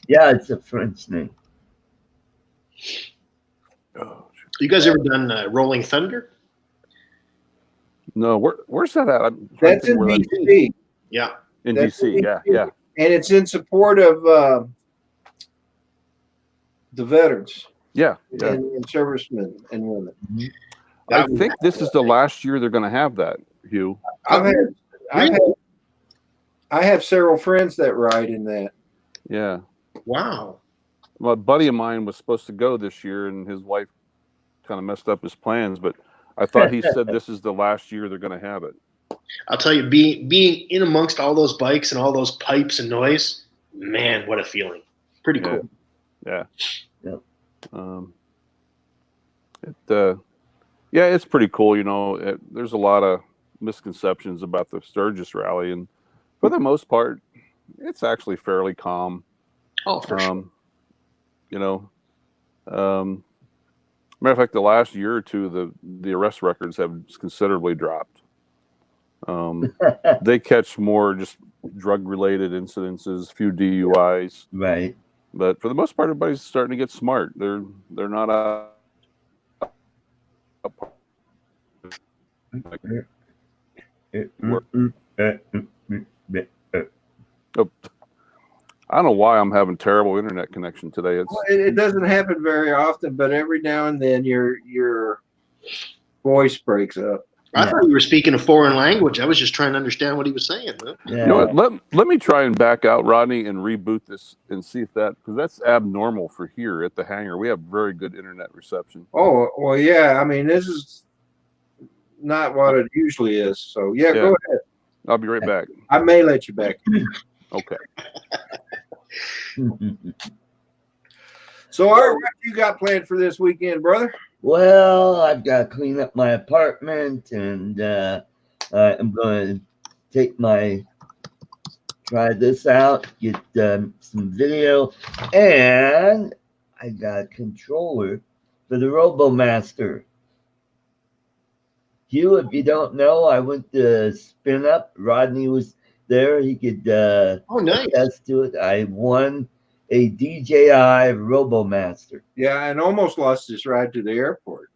Yeah, it's a French name. Oh, You guys ever done Rolling Thunder? no, where's that at? I'm trying to That's think in where that is. DC. Yeah. In That's DC. in Yeah, DC. yeah. And it's in support of the veterans Yeah, yeah. and servicemen and women. Mhm. I think this is the last year they're going to have that, Hugh. I have several friends that ride in that. Yeah. Wow. Well, a buddy of mine was supposed to go this year, and his wife kind of messed up his plans. But I thought he said this is the last year they're going to have it. I'll tell you, being in amongst all those bikes and all those pipes and noise, man, what a feeling. Pretty Yeah. cool. Yeah. Yep. Yeah, it's pretty cool. You know, there's a lot of misconceptions about the Sturgis rally, and for the most part, it's actually fairly calm. Oh, for sure. You know, matter of fact, the last year or two, the arrest records have considerably dropped. They catch more just drug-related incidences, a few DUIs, Right. but for the most part, everybody's starting to get smart. They're not I don't know why I'm having terrible internet connection today. It doesn't happen very often, but every now and then your voice breaks up. I thought you were speaking a foreign language. I was just trying to understand what he was saying. Huh? Yeah. You know what? Let me try and back out, Rodney, and reboot this and see if because that's abnormal for here at the hangar. We have very good internet reception. Oh, well, yeah. I mean, this is not what it usually is. So, yeah. Go ahead. I'll be right back. I may let you back. Okay. So, Art, what you got planned for this weekend, brother? Well, I've got to clean up my apartment, and I'm going to try this out, get some video, and I got a controller for the RoboMaster. Hugh, if you don't know, I went to Spin Up. Rodney was there. He could nice. attest to it. I won a DJI RoboMaster. Yeah, and almost lost his ride to the airport.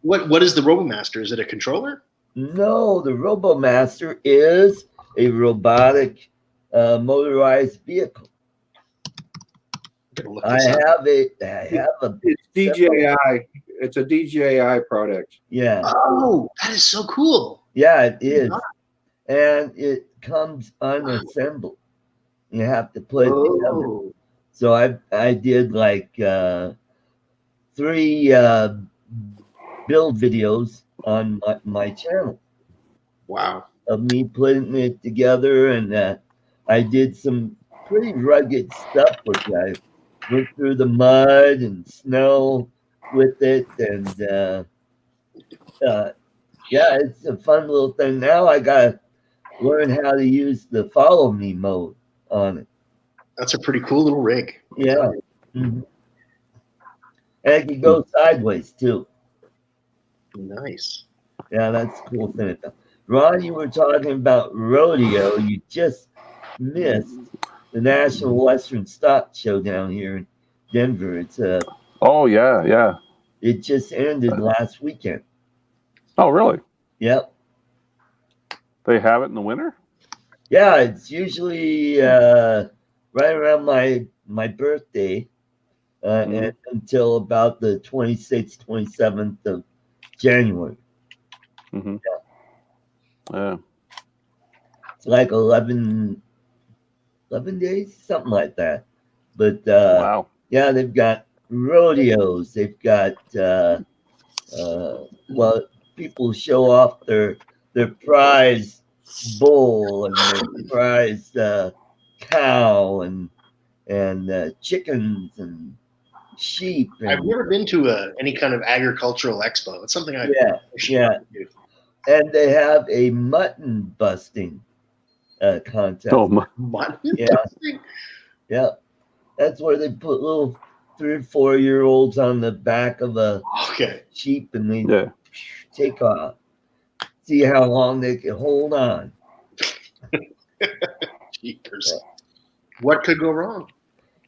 What is the RoboMaster? Is it a controller? No, the RoboMaster is a robotic motorized vehicle. I have a. It's DJI. It's a DJI product. Yeah. Oh, that is so cool. Yeah, it is, and it comes unassembled. You have to put it together. So I did like 3 build videos on my channel. Wow. Of me putting it together, and I did some pretty rugged stuff with it. I went through the mud and snow with it, and yeah, it's a fun little thing. Now I gotta learn how to use the follow me mode on it. That's a pretty cool little rig. Yeah. Mm-hmm. And it can go sideways too. Nice. Yeah, that's a cool thing. Ron, you were talking about rodeo. You just missed the National Western Stock Show down here in Denver. It's Oh yeah. It just ended last weekend. Oh really? Yep. They have it in the winter? Yeah, it's usually right around my birthday, and until about the 26th, 27th of January. Mm-hmm. Yeah. It's like 11 days, something like that. But wow. Yeah, they've got rodeos. They've got well, people show off their prize bull and their prize cow and chickens and sheep. And, I've never been to any kind of agricultural expo. It's something I yeah. do. And they have a mutton busting contest. Oh my. What? Yeah. That's where they put little 3 or 4-year-olds on the back of a Okay. sheep and they Yeah. take off. See how long they can hold on. Jeepers. What could go wrong?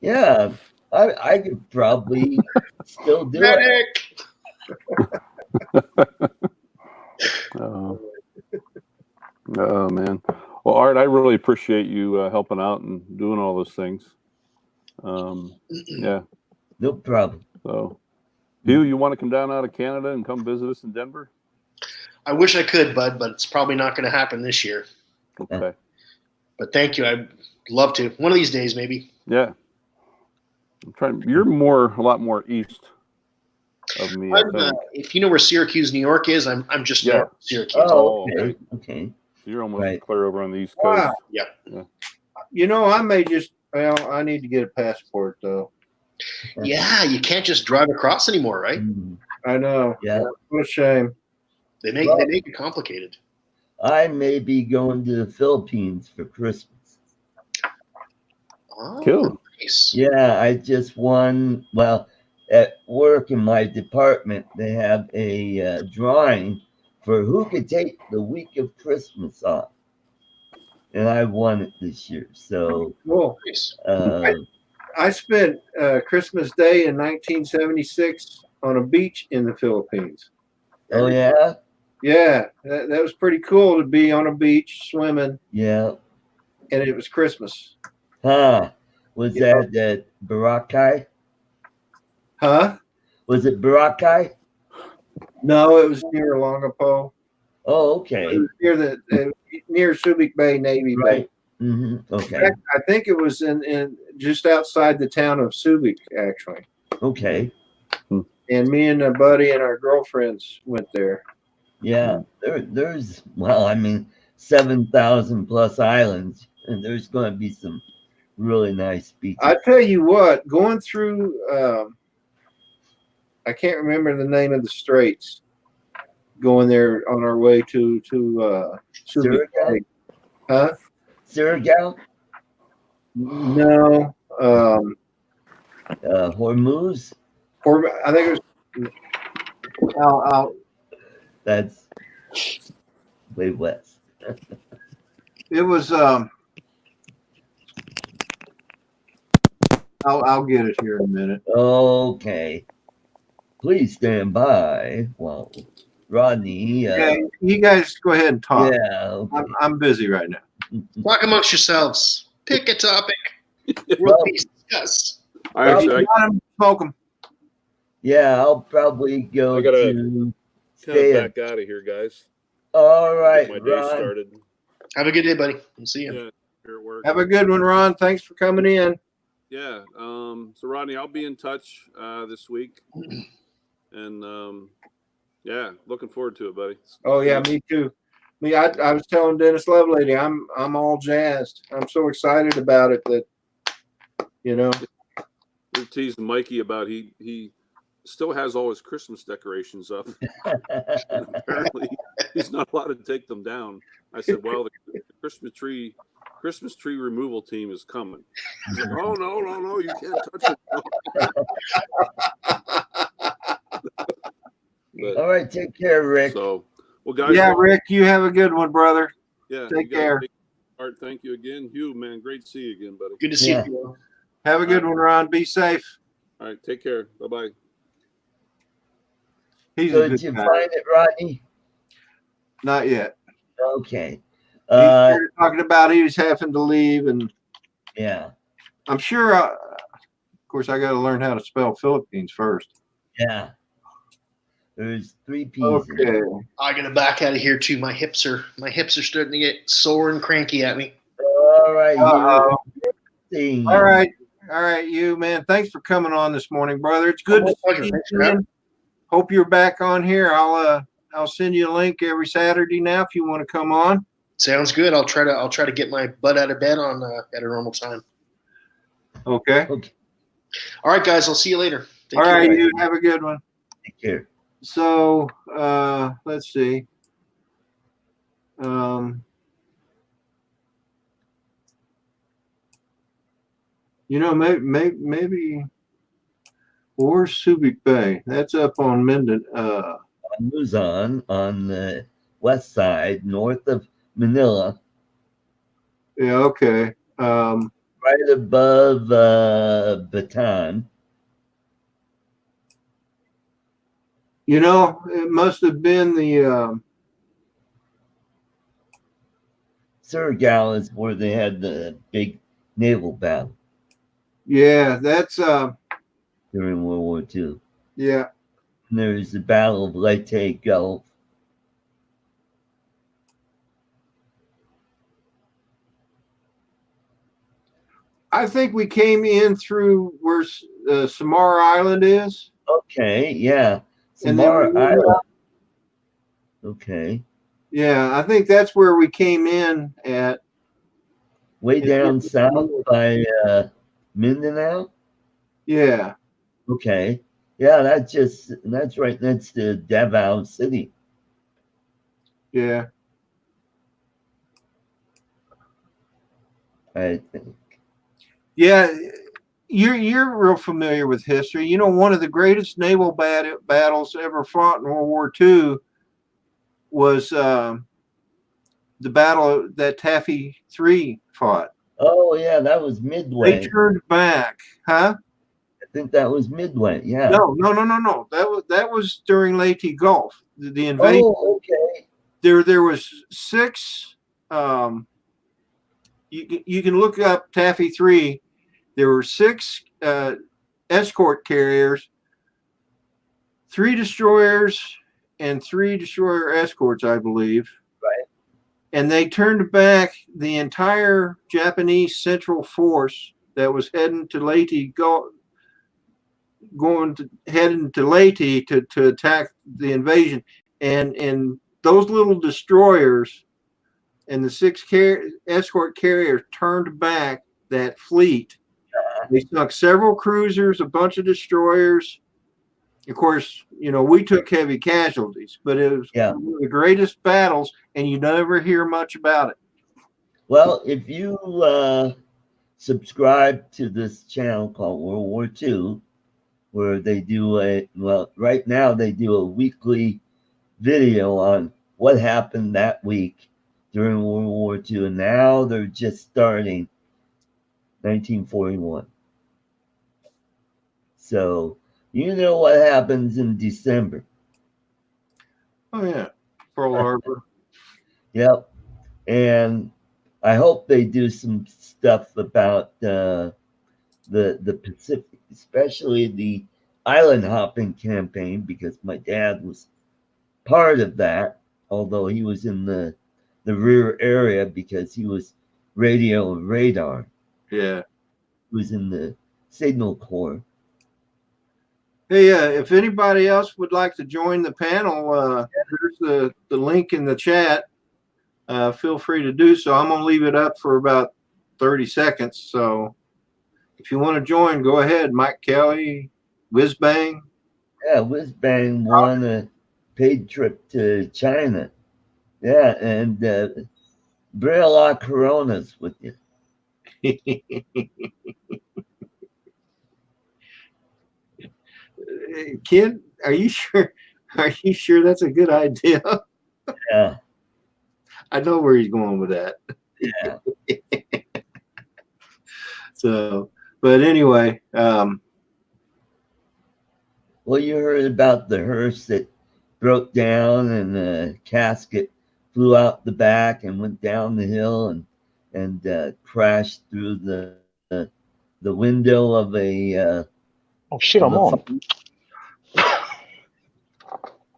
Yeah, I could probably still do it. Medic! Oh man. Well, Art, I really appreciate you helping out and doing all those things. Yeah. No problem. So, Hugh, you want to come down out of Canada and come visit us in Denver? I wish I could, bud, but it's probably not going to happen this year. Okay. But thank you. I'd love to. One of these days, maybe. Yeah. I'm trying. You're a lot more east of me. I think. If you know where Syracuse, New York is, I'm just north of Syracuse. Oh, okay. So you're almost Right. clear over on the East Coast. Wow. Yeah. You know, I may just. Well, I need to get a passport though. Yeah, you can't just drive across anymore, right? Mhm. I know. Yeah. What a shame. They make it complicated. I may be going to the Philippines for Christmas. Oh, Cool. nice. Yeah, I just won. Well, at work in my department, they have a drawing for who could take the week of Christmas off. And I won it this year. So, Cool. Nice. I spent Christmas Day in 1976 on a beach in the Philippines. oh, yeah? Yeah, that was pretty cool to be on a beach swimming, Yeah. and it was Christmas. Huh. Was Yeah. that at Boracay? Huh? Was it Boracay? No, it was near Longapo. Oh, It okay. was near Subic Bay Navy Right. Bay. Mm-hmm. In Okay. fact, I think it was in just outside the town of Subic, actually. Okay. And me and a buddy and our girlfriends went there. Yeah. There's, well, I mean, 7,000 plus islands, and there's going to be some really nice beaches. I tell you what, going through, I can't remember the name of the straits. Going there on our way to Subic Surigao? Bay. Huh? Surigao? No. Hormuz? Or I think it was. That's way west. It was. I'll get it here in a minute. Okay. Please stand by while Rodney. Okay, you guys go ahead and talk. Yeah. Okay. I'm busy right now. Talk amongst yourselves. Pick a topic. Well, We'll discuss. I actually, Smoke them. yeah, I'll probably go I gotta to kind stay of at. back out of here, guys. All right, Get my day Ron. started. Have a good day, buddy. We'll see you. Yeah, here at work. Have a good one, Ron. Thanks for coming in. Yeah. So Rodney, I'll be in touch this week, and yeah, looking forward to it, buddy. Oh yeah, me too. I was telling Dennis Lovelady, I'm all jazzed. I'm so excited about it that We were teasing Mikey about he still has all his Christmas decorations up. Apparently, he's not allowed to take them down. I said, "Well, the Christmas tree removal team is coming." He's like, "Oh no, you can't touch it." All right, take care, Rick. So, well, guys. yeah, Rick, you have a good one, brother. Yeah. Take you guys care. Art, thank you again. Hugh, man, great to see you again, buddy. Good to see Yeah. you. Have a good one, Ron. Be safe. All right, take care. Bye bye. He's a So good did you guy. find it, Rodney? Not yet. Okay. He started talking about he was having to leave, and Yeah. I'm sure. Of course, I got to learn how to spell Philippines first. Yeah. There's 3 P's. in it. Okay. I gotta back out of here too. My hips are starting to get sore and cranky at me. All right. Uh-oh. You. All right, you man. Thanks for coming on this morning, brother. It's good Oh, to pleasure. see Thanks you for having again. Hope you're back on here. I'll send you a link every Saturday now if you want to come on. Sounds good. I'll try to get my butt out of bed on at a normal time. Okay. Okay. All right, guys. I'll see you later. Take All care. right, you have a good one. Take care. So let's see. You know, maybe where's Subic Bay? That's up on Minden. Luzon on the west side, north of Manila, Yeah, okay. right above Bataan. You know, it must have been the Surigao is where they had the big naval battle yeah, that's during World War II. yeah. And there's the Battle of Leyte Gulf. I think we came in through where Samar Island is. Okay, yeah. And then Samar Island. Okay. Yeah, I think that's where we came in at. Way down south by Mindanao? Yeah. Okay. Yeah, that's right next to Davao City. Yeah. I think. Yeah, you're real familiar with history. You know, one of the greatest naval battles ever fought in World War II was the battle that Taffy 3 fought. Oh yeah, that was Midway. They turned back, huh? I think that was Midway. Yeah. No. That was during Leyte Gulf. The invasion. Oh, okay. There was 6. You can look up Taffy 3. There were 6 escort carriers, 3 destroyers, and 3 destroyer escorts, I believe. Right. And they turned back the entire Japanese Central Force that was heading to Leyte, heading to Leyte to attack the invasion. And those little destroyers and the 6 escort carriers turned back that fleet. They sunk several cruisers, a bunch of destroyers. Of course, you know, we took heavy casualties, but it was one of the greatest battles, and you never hear much about it. Well, if you subscribe to this channel called World War II, where they do right now they do a weekly video on what happened that week during World War II, and now they're just starting 1941. So you know what happens in December. Oh yeah, Pearl Harbor. Yep. And I hope they do some stuff about the Pacific, especially the island hopping campaign, because my dad was part of that, although he was in the rear area because he was radio and radar. Yeah. He was in the signal corps. Hey, if anybody else would like to join the panel, there's the link in the chat. Feel free to do so. I'm going to leave it up for about 30 seconds. So if you want to join, go ahead. Mike Kelly, Whizbang. Yeah, Whizbang won a paid trip to China. Yeah, and bring a lot of Coronas with you. Kid, are you sure? Are you sure that's a good idea? Yeah. I know where he's going with that. Yeah. So, but anyway. Well, you heard about the hearse that broke down and the casket flew out the back and went down the hill and crashed through the window of a. Oh shit! I'm on.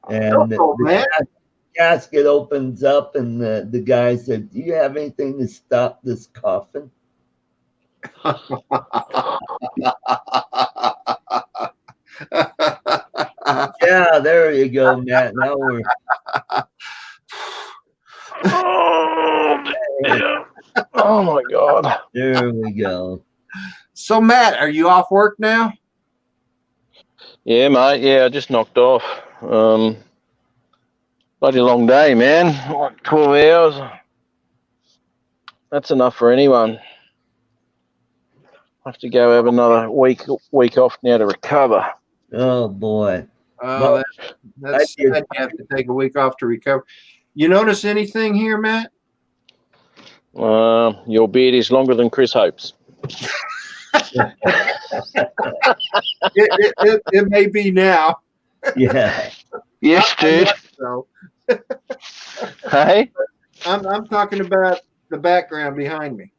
And the casket opens up, and the guy said, "Do you have anything to stop this coffin?" Yeah, there you go, Matt. Now we're. Oh, yeah. Oh my god. There we go. So, Matt, are you off work now? Yeah, mate. Yeah, I just knocked off. Bloody long day, man. Like 12 hours. That's enough for anyone. I have to go have another week off now to recover. Oh boy. Oh, that's sad. You have to take a week off to recover. You notice anything here, Matt? Your beard is longer than Chris Hope's. It may be now. Yeah. Yes, dude. So, Hey? I'm talking about the background behind me.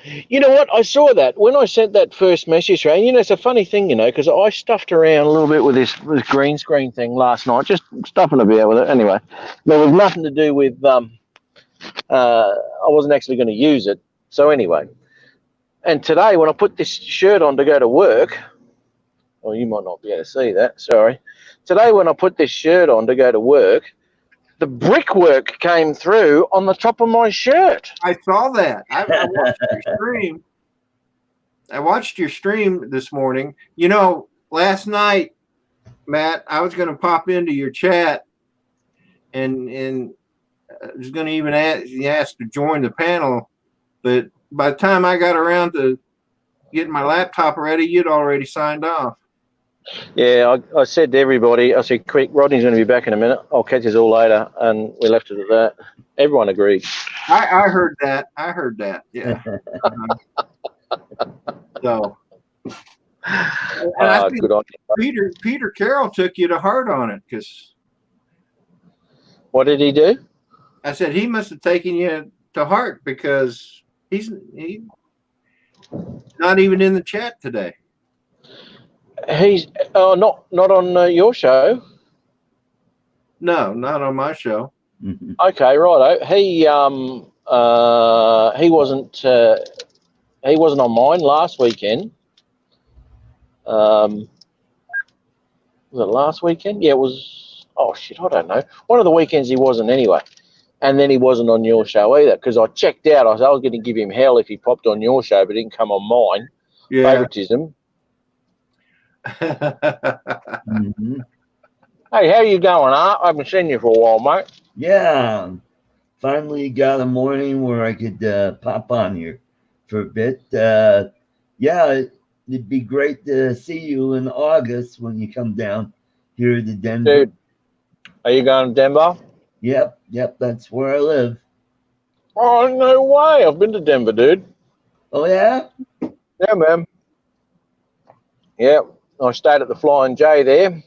You know what? I saw that when I sent that first message around. You know, it's a funny thing, you know, because I stuffed around a little bit with this green screen thing last night, just stuffing about with it. Anyway, there was nothing to do with. I wasn't actually going to use it. So anyway, and today when I put this shirt on to go to work, well, you might not be able to see that. Sorry. Today when I put this shirt on to go to work, the brickwork came through on the top of my shirt. I saw that. I watched your stream. I watched your stream this morning. You know, last night, Matt, I was going to pop into your chat and I was going to even ask to join the panel, but by the time I got around to getting my laptop ready, you'd already signed off. Yeah, I said to everybody, I said, quick, Rodney's going to be back in a minute. I'll catch us all later. And we left it at that. Everyone agreed. I heard that. Yeah. So. And I think good on you. Peter Carroll took you to heart on it because. What did he do? I said he must have taken you to heart because he's not even in the chat today. He's not on your show. No, not on my show. Okay, righto. He wasn't on mine last weekend. Was it last weekend? Yeah, it was. Oh shit, I don't know. One of the weekends he wasn't anyway. And then he wasn't on your show either because I checked out. I was going to give him hell if he popped on your show, but he didn't come on mine. Yeah. Favoritism. Mm-hmm. Hey, how you going, Art? I haven't seen you for a while, mate. Yeah. Finally got a morning where I could pop on here for a bit. Yeah, it'd be great to see you in August when you come down here to Denver. Dude, are you going to Denver? Yep, that's where I live. Oh, no way. I've been to Denver, dude. Oh, yeah? Yeah, man. Yeah, I stayed at the Flying J there.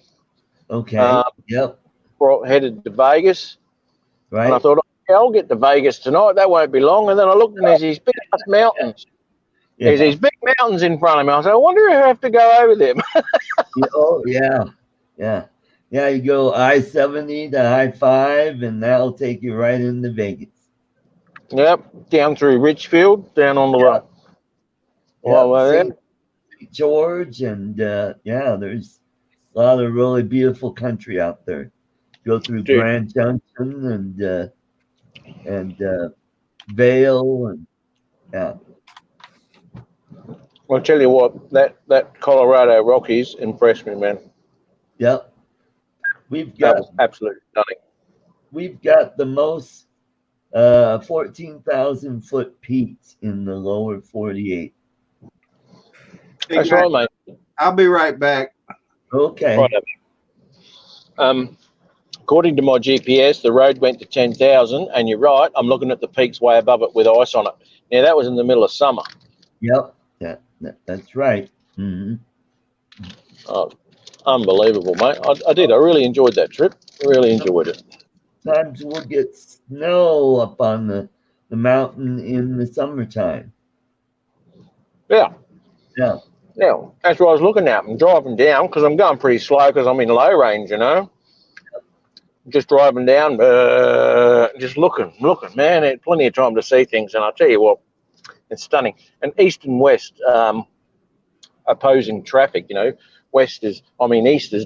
Okay, yep. Headed to Vegas. Right. And I thought, okay, I'll get to Vegas tonight. That won't be long. And then I looked and there's these big mountains. Yeah. There's these big mountains in front of me. I said, I wonder if I have to go over them. Oh, yeah. Yeah, you go I-70 to I-5, and that'll take you right into Vegas. Yep, down through Richfield, down onto the St. George, and there's a lot of really beautiful country out there. Go through Grand Junction and Vail, and yeah. I'll tell you what, that Colorado Rockies impressed me, man. Yep. That was absolutely stunning. We've got the most 14,000 foot peaks in the lower 48. That's right, mate. I'll be right back. Okay. Right. According to my GPS, the road went to 10,000, and you're right. I'm looking at the peaks way above it with ice on it. Now that was in the middle of summer. Yep. That's right. Mm-hmm. Oh, unbelievable, mate. I did. I really enjoyed that trip. Really enjoyed it. Sometimes we'll get snow up on the mountain in the summertime. Yeah. Yeah. Yeah. That's what I was looking at. I'm driving down because I'm going pretty slow because I'm in low range, you know. Just driving down, just looking, man. Had plenty of time to see things, and I'll tell you what, it's stunning. And east and west opposing traffic, you know. East is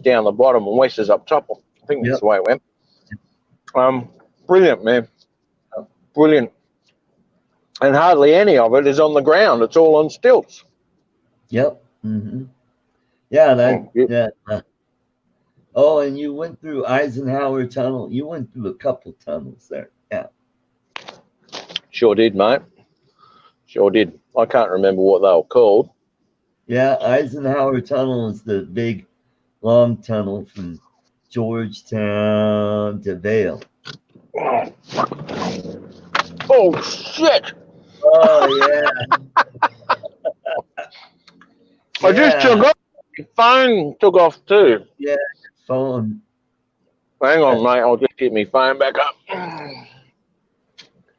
down the bottom and west is up top. I think that's the way it went. Brilliant, man. Brilliant. And hardly any of it is on the ground. It's all on stilts. Yep. Mm-hmm. Yeah, Oh, and you went through Eisenhower Tunnel. You went through a couple tunnels there. Yeah. Sure did, mate. Sure did. I can't remember what they were called. Yeah, Eisenhower Tunnel is the big, long tunnel from Georgetown to Vail. Oh, shit. Oh, yeah. I just took off. My phone took off too. Yeah, phone. Hang on, mate. I'll just get my phone back up.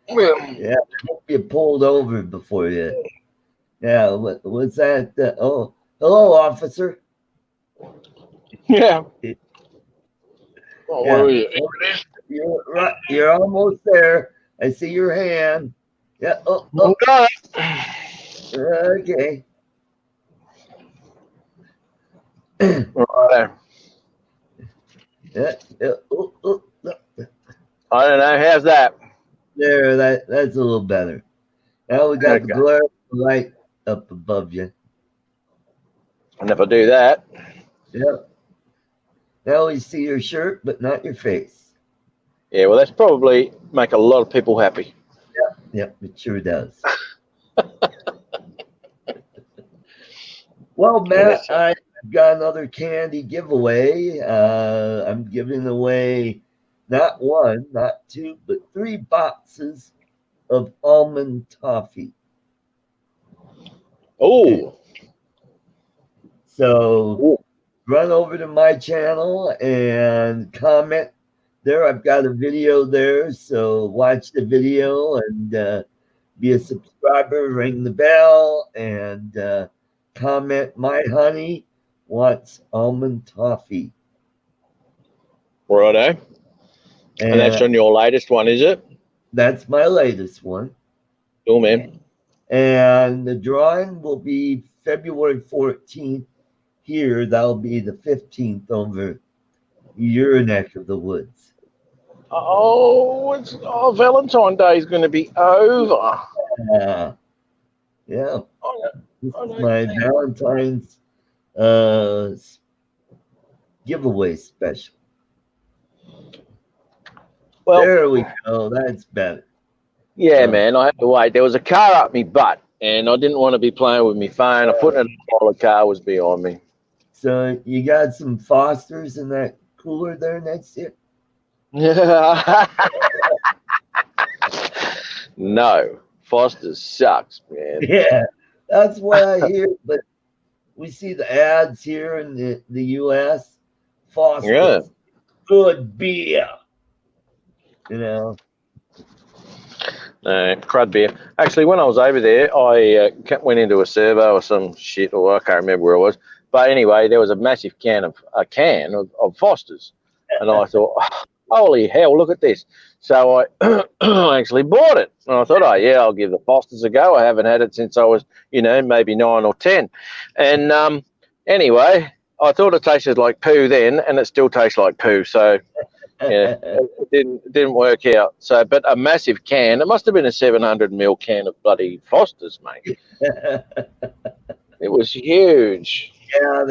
Yeah, I hope you pulled over before you. Yeah, what's that? Oh, hello, officer. Yeah. Oh, Yeah. where is it? You're right. You're almost there. I see your hand. Yeah. Oh, Got it. okay. Right. Yeah. Oh. I don't know. How's that? There. That's a little better. Now we got the Okay. glare light up above you. And if I do that, Yep. Now we see your shirt, but not your face. yeah, well, that's probably make a lot of people happy. Yep, it sure does. Well, Matt, I've got another candy giveaway. I'm giving away not one, not two, but 3 boxes of almond toffee. Oh. So run over to my channel and comment there. I've got a video there, so watch the video and be a subscriber, ring the bell, and comment, my honey wants almond toffee. Righto. And that's on your latest one, is it? That's my latest one. Cool, man. And the drawing will be February 14th here. That'll be the 15th over your neck of the woods. Oh, Valentine's Day is going to be over. Yeah. Oh, This is my Valentine's giveaway special. well, there we go. That's better. yeah, man. I had to wait. There was a car up me butt, and I didn't want to be playing with my phone. I put it in while the car was behind me. So you got some Fosters in that cooler there next to you? No, Foster's sucks, man. Yeah, that's what I hear. But we see the ads here in the U.S. Foster's, good beer. You know. Crud beer. Actually, when I was over there, I went into a servo or some shit, or I can't remember where it was. But anyway, there was a massive can of Foster's, and I thought, oh, holy hell, look at this! So I actually bought it, and I thought, oh yeah, I'll give the Foster's a go. I haven't had it since I was, maybe 9 or 10, and anyway, I thought it tasted like poo then, and it still tastes like poo. So. Yeah, it didn't work out. So, but a massive can. It must have been a 700 ml can of bloody Foster's, mate. It was huge. Yeah,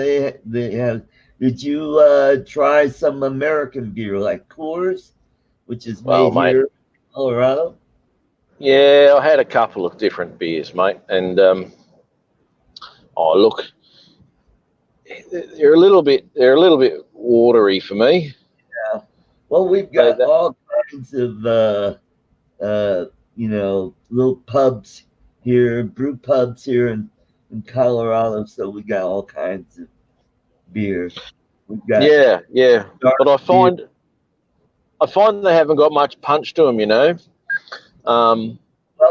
they have. Did you try some American beer like Coors, which is made here in Colorado? Yeah, I had a couple of different beers, mate, and look, they're a little bit watery for me. Yeah. Well, we've got all kinds of little pubs here, brew pubs here in Colorado, so we got all kinds of beer. We've got but I find they haven't got much punch to them, Well,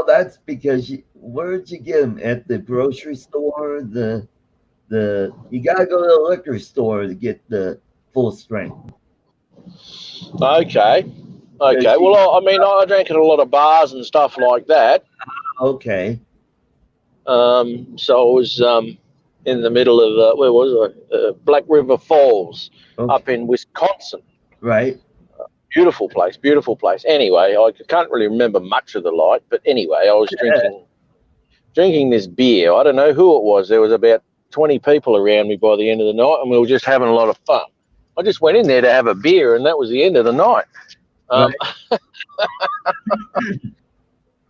that's because where'd you get them? At the grocery store? You gotta go to the liquor store to get the full strength. Okay. Well, I drank at a lot of bars and stuff like that. Okay. So I was in the middle of where was I? Black River Falls, up in Wisconsin. Right. Beautiful place. Anyway, I can't really remember much of the night, but anyway, I was drinking this beer. I don't know who it was. There was about 20 people around me by the end of the night, and we were just having a lot of fun. I just went in there to have a beer, and that was the end of the night. That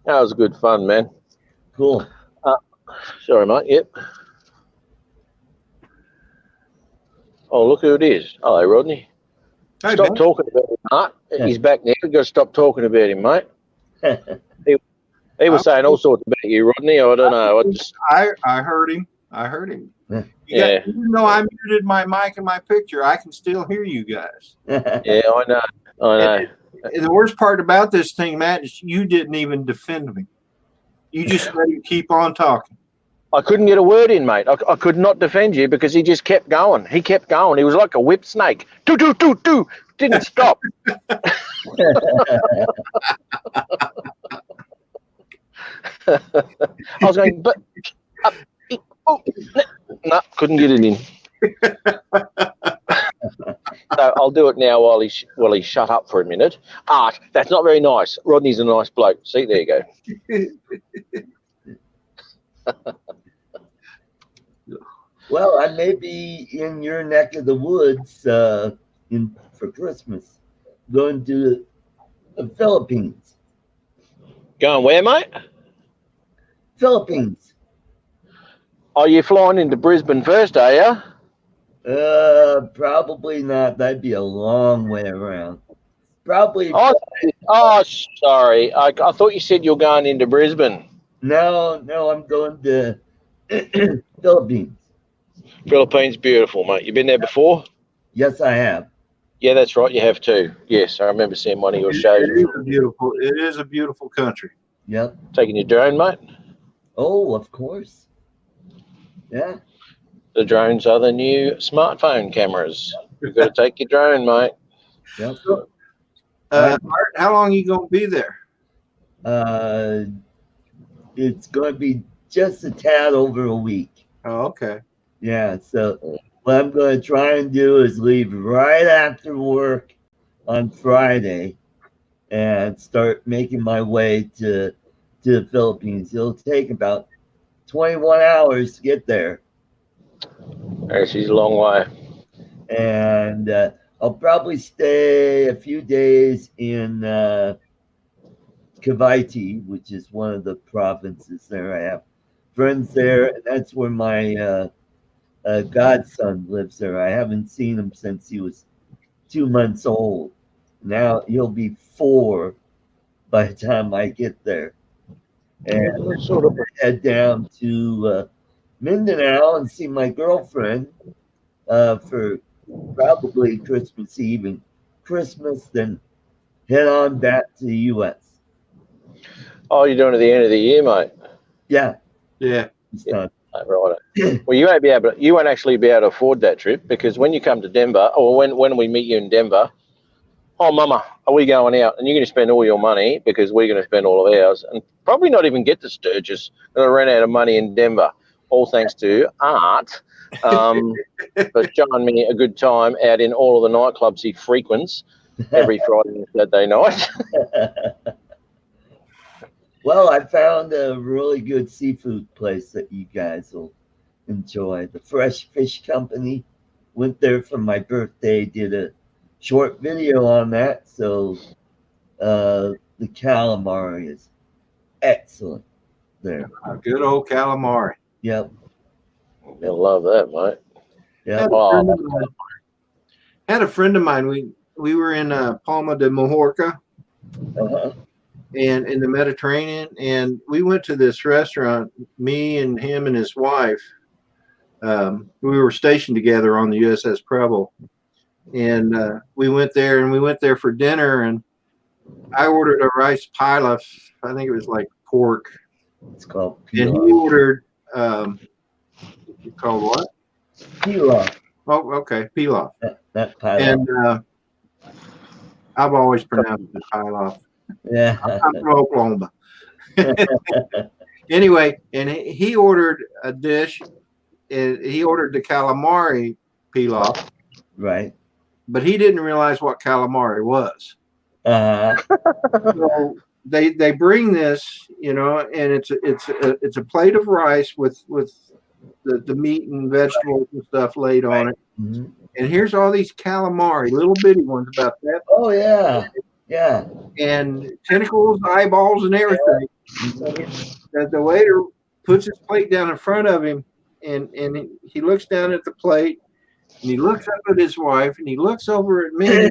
was good fun, man. Cool. Sorry, mate. Yep. Oh, look who it is. Hello, Rodney. Hey, Stop man. talking about him, Mark. He's back now. We've got to stop talking about him, mate. He was saying all sorts about you, Rodney. I don't know. I heard him. I heard him. Yeah. Even though I muted my mic and my picture, I can still hear you guys. Yeah, I know. I know. And the worst part about this thing, Matt, is you didn't even defend me. You just let him keep on talking. I couldn't get a word in, mate. I could not defend you because he just kept going. He kept going. He was like a whip snake. Do, do, do, do. Didn't stop. I was going, but no, couldn't get it in. So I'll do it now while he shut up for a minute. Art, that's not very nice. Rodney's a nice bloke. See, there you go. Well, I may be in your neck of the woods for Christmas, going to the Philippines. Going where, mate? Philippines. Oh, you're flying into Brisbane first, are you? Probably not. That'd be a long way around. Probably. Oh, sorry. I thought you said you're going into Brisbane. No, I'm going to Philippines. Philippines, beautiful, mate. You been there before? Yes, I have. Yeah, that's right. You have too. Yes, I remember seeing one of your shows. It is a beautiful country. Yep. Taking your drone, mate? Oh, of course. Yeah. The drones are the new smartphone cameras. You've got to take your drone, mate. Yep. Art, how long are you going to be there? It's going to be just a tad over a week. Oh, okay. Yeah, so what I'm going to try and do is leave right after work on Friday and start making my way to the Philippines. It'll take about 21 hours to get there. She's a long way. And I'll probably stay a few days in Cavite, which is one of the provinces there. I have friends there, and that's where my godson lives there. I haven't seen him since he was 2 months old. Now he'll be 4 by the time I get there. And sort of head down to Mindanao and see my girlfriend for probably Christmas Eve and Christmas, then head on back to the U.S. Oh, you're doing it at the end of the year, mate? Yeah. Yeah. Right. Well, you won't actually be able to afford that trip because when you come to Denver, or when we meet you in Denver, oh, Mama, are we going out? And you're going to spend all your money because we're going to spend all of ours and probably not even get to Sturgis. Going to run out of money in Denver, all thanks to Art for showing me a good time out in all of the nightclubs he frequents every Friday and Saturday night. Well, I found a really good seafood place that you guys will enjoy. The Fresh Fish Company. Went there for my birthday, did a short video on that. So the calamari is excellent there. Good old calamari. Yep. You'll love that, mate. Yeah. Had a friend of mine. We were in Palma de Majorca. Uh-huh. And in the Mediterranean, and we went to this restaurant, me and him and his wife. We were stationed together on the USS Preble, and we went there for dinner, and I ordered a rice pilaf. I think it was like pork. It's called pilaf. And he ordered called what? Pilaf. Oh, okay, pilaf. That pilaf. And I've always pronounced it pilaf. Yeah. I'm from Oklahoma. Anyway, and he ordered a dish. And he ordered the calamari pilaf. Right. But he didn't realize what calamari was. So they bring this, and it's a plate of rice with the meat and vegetables and stuff laid on it. Mhm. And here's all these calamari, little bitty ones about that, Oh yeah, yeah. and tentacles, eyeballs, and everything. The waiter puts his plate down in front of him, and he looks down at the plate, and he looks up at his wife, and he looks over at me.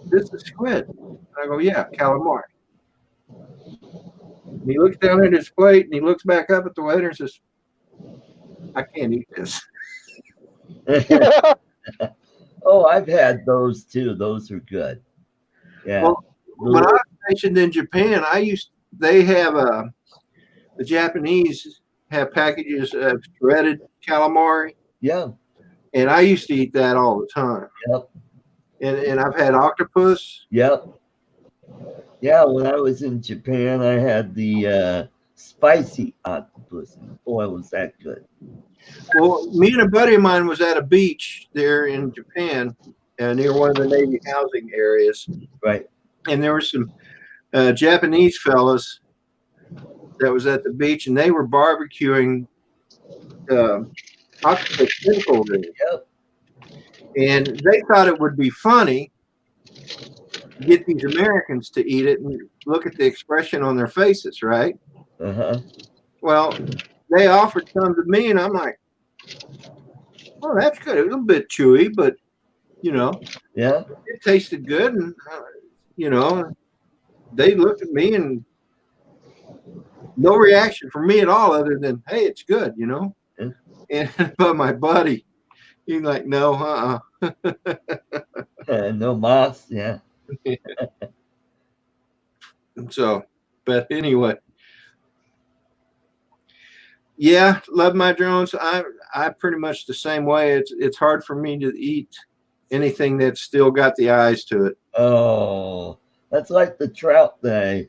This is squid. And I go, yeah, calamari. And he looks down at his plate, and he looks back up at the waiter and says, I can't eat this. Oh, I've had those too. Those are good. Yeah. Well, when I was stationed in Japan, they have the Japanese have packages of shredded calamari, Yeah. and I used to eat that all the time. Yep. And I've had octopus. Yep. Yeah. When I was in Japan, I had the spicy octopus. Boy, was that good. Well, me and a buddy of mine was at a beach there in Japan, near one of the Navy housing areas. Right. And there were some Japanese fellas that was at the beach, and they were barbecuing octopus tentacle rings. Yep. And they thought it would be funny to get these Americans to eat it and look at the expression on their faces, right? Uh-huh. Well, they offered some to me, and I'm like, well, that's good. It was a bit chewy, but, Yeah. it tasted good. And, they looked at me and no reaction from me at all other than, hey, it's good, Yeah. And but my buddy, he's like, no, No moss. Yeah. So, but anyway. Yeah, love my drones. I pretty much the same way. It's hard for me to eat anything that's still got the eyes to it. Oh, that's like the trout that I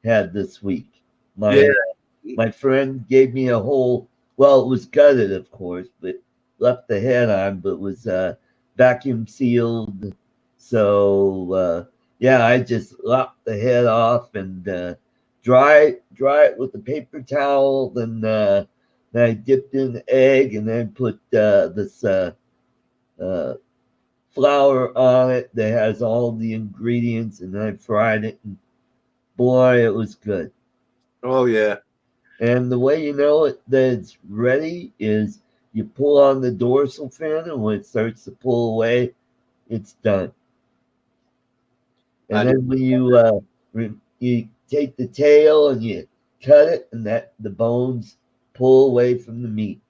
had this week. My friend gave me a whole. Well, it was gutted, of course, but left the head on, but was vacuum sealed. So yeah, I just lopped the head off and dry it with a paper towel. Then I dipped in the egg and then put this flour on it that has all the ingredients, and then I fried it. And boy, it was good. Oh yeah. And the way you know it that it's ready is you pull on the dorsal fin, and when it starts to pull away, it's done. And then when you take the tail and you cut it, and the bones pull away from the meat.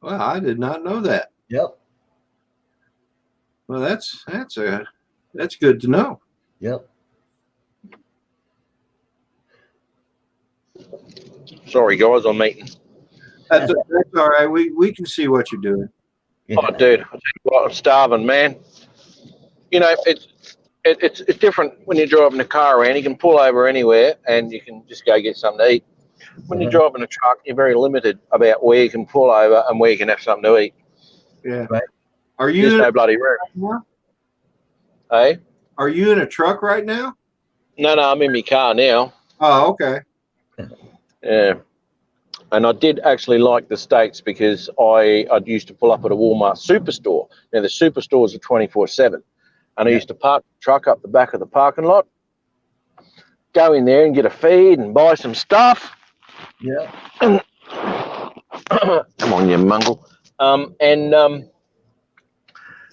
Well, I did not know that. Yep. Well, that's good to know. Yep. Sorry, guys, I'm eating. That's all right. We can see what you're doing. Oh, dude, I tell you what, I'm starving, man. It's different when you're driving a car around. You can pull over anywhere and you can just go get something to eat. When you're driving a truck, you're very limited about where you can pull over and where you can have something to eat. Yeah. Right. Are you There's in no bloody room. now? Hey? Are you in a truck right now? No, I'm in my car now. Oh, okay. Yeah. And I did actually like the States because I'd used to pull up at a Walmart superstore. Now, the superstores are 24/7. And I used to park the truck up the back of the parking lot, go in there and get a feed and buy some stuff. Yeah. Come on, you mongrel. And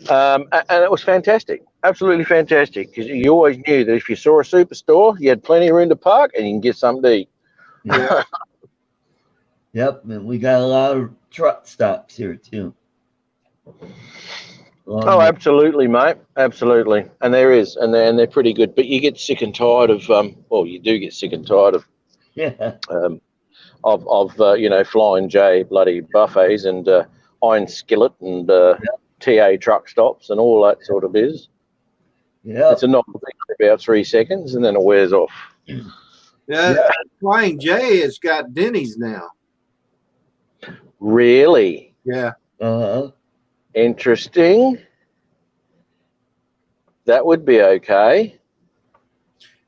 it was fantastic. Absolutely fantastic. Because you always knew that if you saw a superstore, you had plenty of room to park and you can get something to eat. Yeah. Yep. And we got a lot of truck stops here, too. Oh, absolutely, mate. Absolutely. And there is. And they're pretty good. But you get sick and tired of, you do get sick and tired of, Flying J bloody buffets and Iron Skillet and TA truck stops and all that sort of biz. Yeah. It's a novel thing for about 3 seconds and then it wears off. Yeah. Flying J has got Denny's now. Really? Yeah. Uh-huh. Interesting. That would be okay.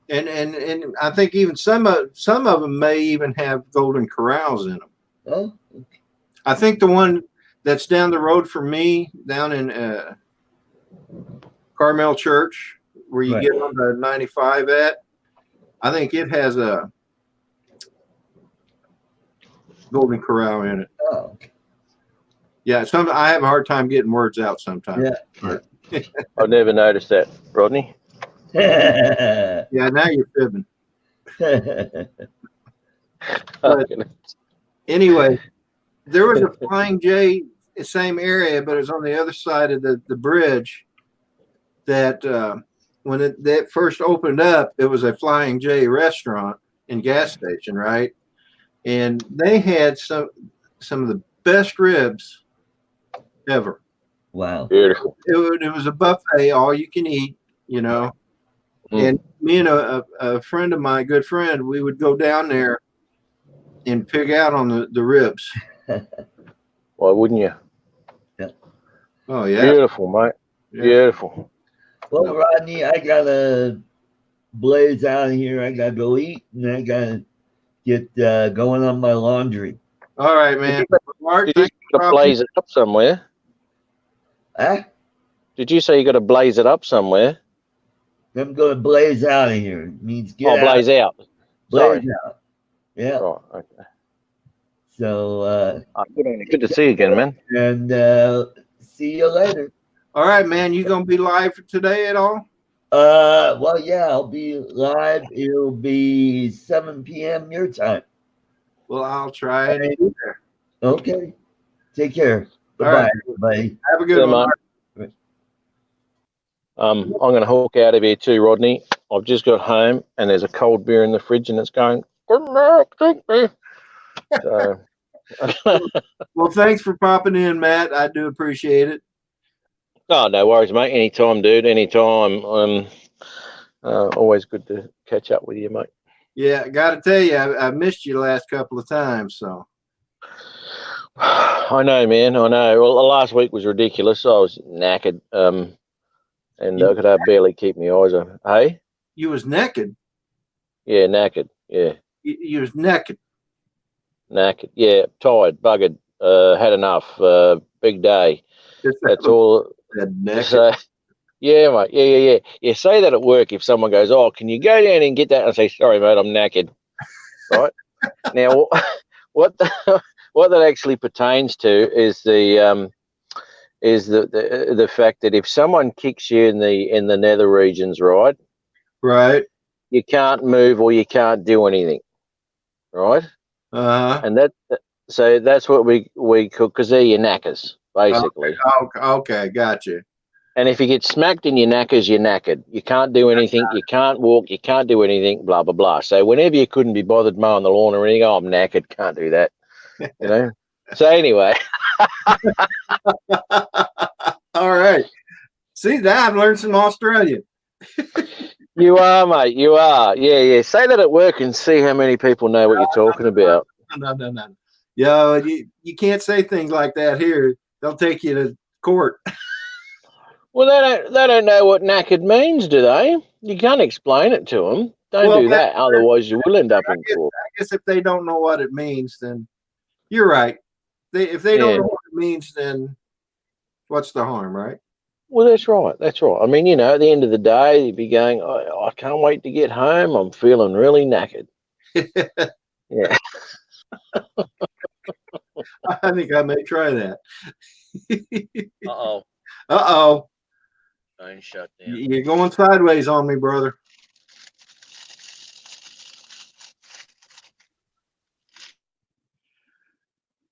And I think even some of them may even have golden corrals in them. Oh, I think the one that's down the road from me, down in Carmel Church, where you Right. get on the 95 at, I think it has a golden corral in it. oh, Yeah, I have a hard time getting words out sometimes. yeah. I've never noticed that, Rodney. Yeah, now you're fibbing. But anyway, there was a Flying J, same area, but it was on the other side of the bridge. That when that first opened up, it was a Flying J restaurant and gas station, right? And they had some of the best ribs ever. Wow. Beautiful. It was a buffet, all you can eat, you know. And me and a friend of mine, good friend, we would go down there and pig out on the ribs. Why wouldn't you? Oh yeah, Beautiful, mate. Yeah. Beautiful. Well, Rodney, I gotta blaze out of here. I gotta go eat, and I gotta get going on my laundry. All right, man. Mark, Did you got to blaze it up somewhere? Huh? Did you say you got to blaze it up somewhere? I'm gonna blaze out of here. It means get out. Blaze out. Blaze Sorry. out. Yeah. Right, okay. So Good to see you again, man. and see you later. All right, man. You gonna be live today at all? Well, yeah, I'll be live. It'll be 7 p.m. your time. Well, I'll try and be there. Okay. Take care. All Bye, right. everybody. Have a good one. Mark. I'm going to hawk out of here too, Rodney. I've just got home and there's a cold beer in the fridge and it's going, good milk, drink me. So. Well, thanks for popping in, Matt. I do appreciate it. Oh, no worries, mate. Anytime, dude. Anytime. Always good to catch up with you, mate. Yeah, I got to tell you, I missed you the last couple of times. So. I know, man. I know. Well, last week was ridiculous. I was knackered, and I could barely keep my eyes on. Hey? You was naked? Yeah, knackered. Yeah. You was naked? Knackered. Yeah, tired, buggered. Had enough. Big day. That's all. So, yeah, mate. Yeah. You say that at work if someone goes, "Oh, can you go down and get that?" And I say, "Sorry, mate, I'm knackered." Right? Now, what that actually pertains to is the fact that if someone kicks you in the nether regions, right? Right. You can't move or you can't do anything, right? And so that's what we cook, because they're your knackers, basically. Okay, gotcha. And if you get smacked in your knackers, you're knackered. You can't do anything. You can't walk. You can't do anything. Blah blah blah. So whenever you couldn't be bothered mowing the lawn or anything, oh, I'm knackered. Can't do that. You know. So anyway. All right. See, that I've learned some Australian. You are, mate. You are. Yeah. Say that at work and see how many people know what you're talking about. No. Yo, you can't say things like that here. They'll take you to court. Well, they don't know what knackered means, do they? You can't explain it to them. Don't do that, otherwise you will end up in court. I guess if they don't know what it means, then you're right. If they don't know what it means, then what's the harm, right? Well, that's right. That's right. I mean, you know, at the end of the day, you'd be going, I can't wait to get home. I'm feeling really knackered. Yeah. I think I may try that. Uh-oh. Don't shut down. You're going sideways on me, brother.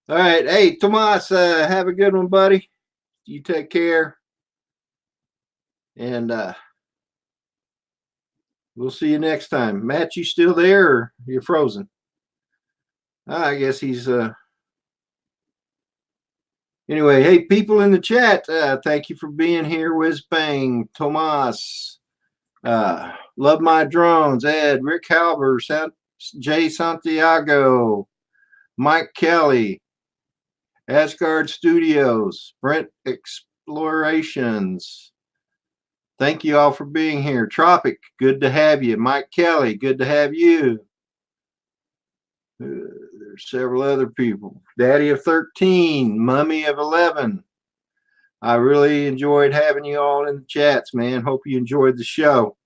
All right. Hey, Tomas, have a good one, buddy. You take care. And we'll see you next time. Matt, you still there or you're frozen? I guess he's anyway, hey, people in the chat, thank you for being here. Whiz Bang, Tomas, Love My Drones, Ed, Rick Halber, Jay Santiago, Mike Kelly, Asgard Studios, Brent Explorations, Thank you all for being here. Tropic, good to have you. Mike Kelly, good to have you. There's several other people. Daddy of 13, Mummy of 11. I really enjoyed having you all in the chats, man. Hope you enjoyed the show.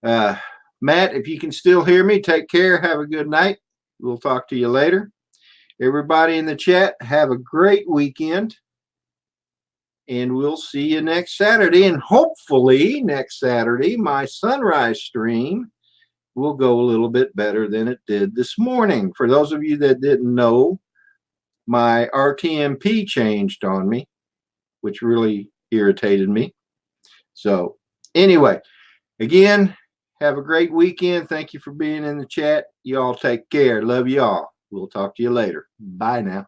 Matt, if you can still hear me, take care. Have a good night. We'll talk to you later. Everybody in the chat, have a great weekend. And we'll see you next Saturday. And hopefully next Saturday, my sunrise stream will go a little bit better than it did this morning. For those of you that didn't know, my RTMP changed on me, which really irritated me. So anyway, again, have a great weekend. Thank you for being in the chat. You all take care. Love you all. We'll talk to you later. Bye now.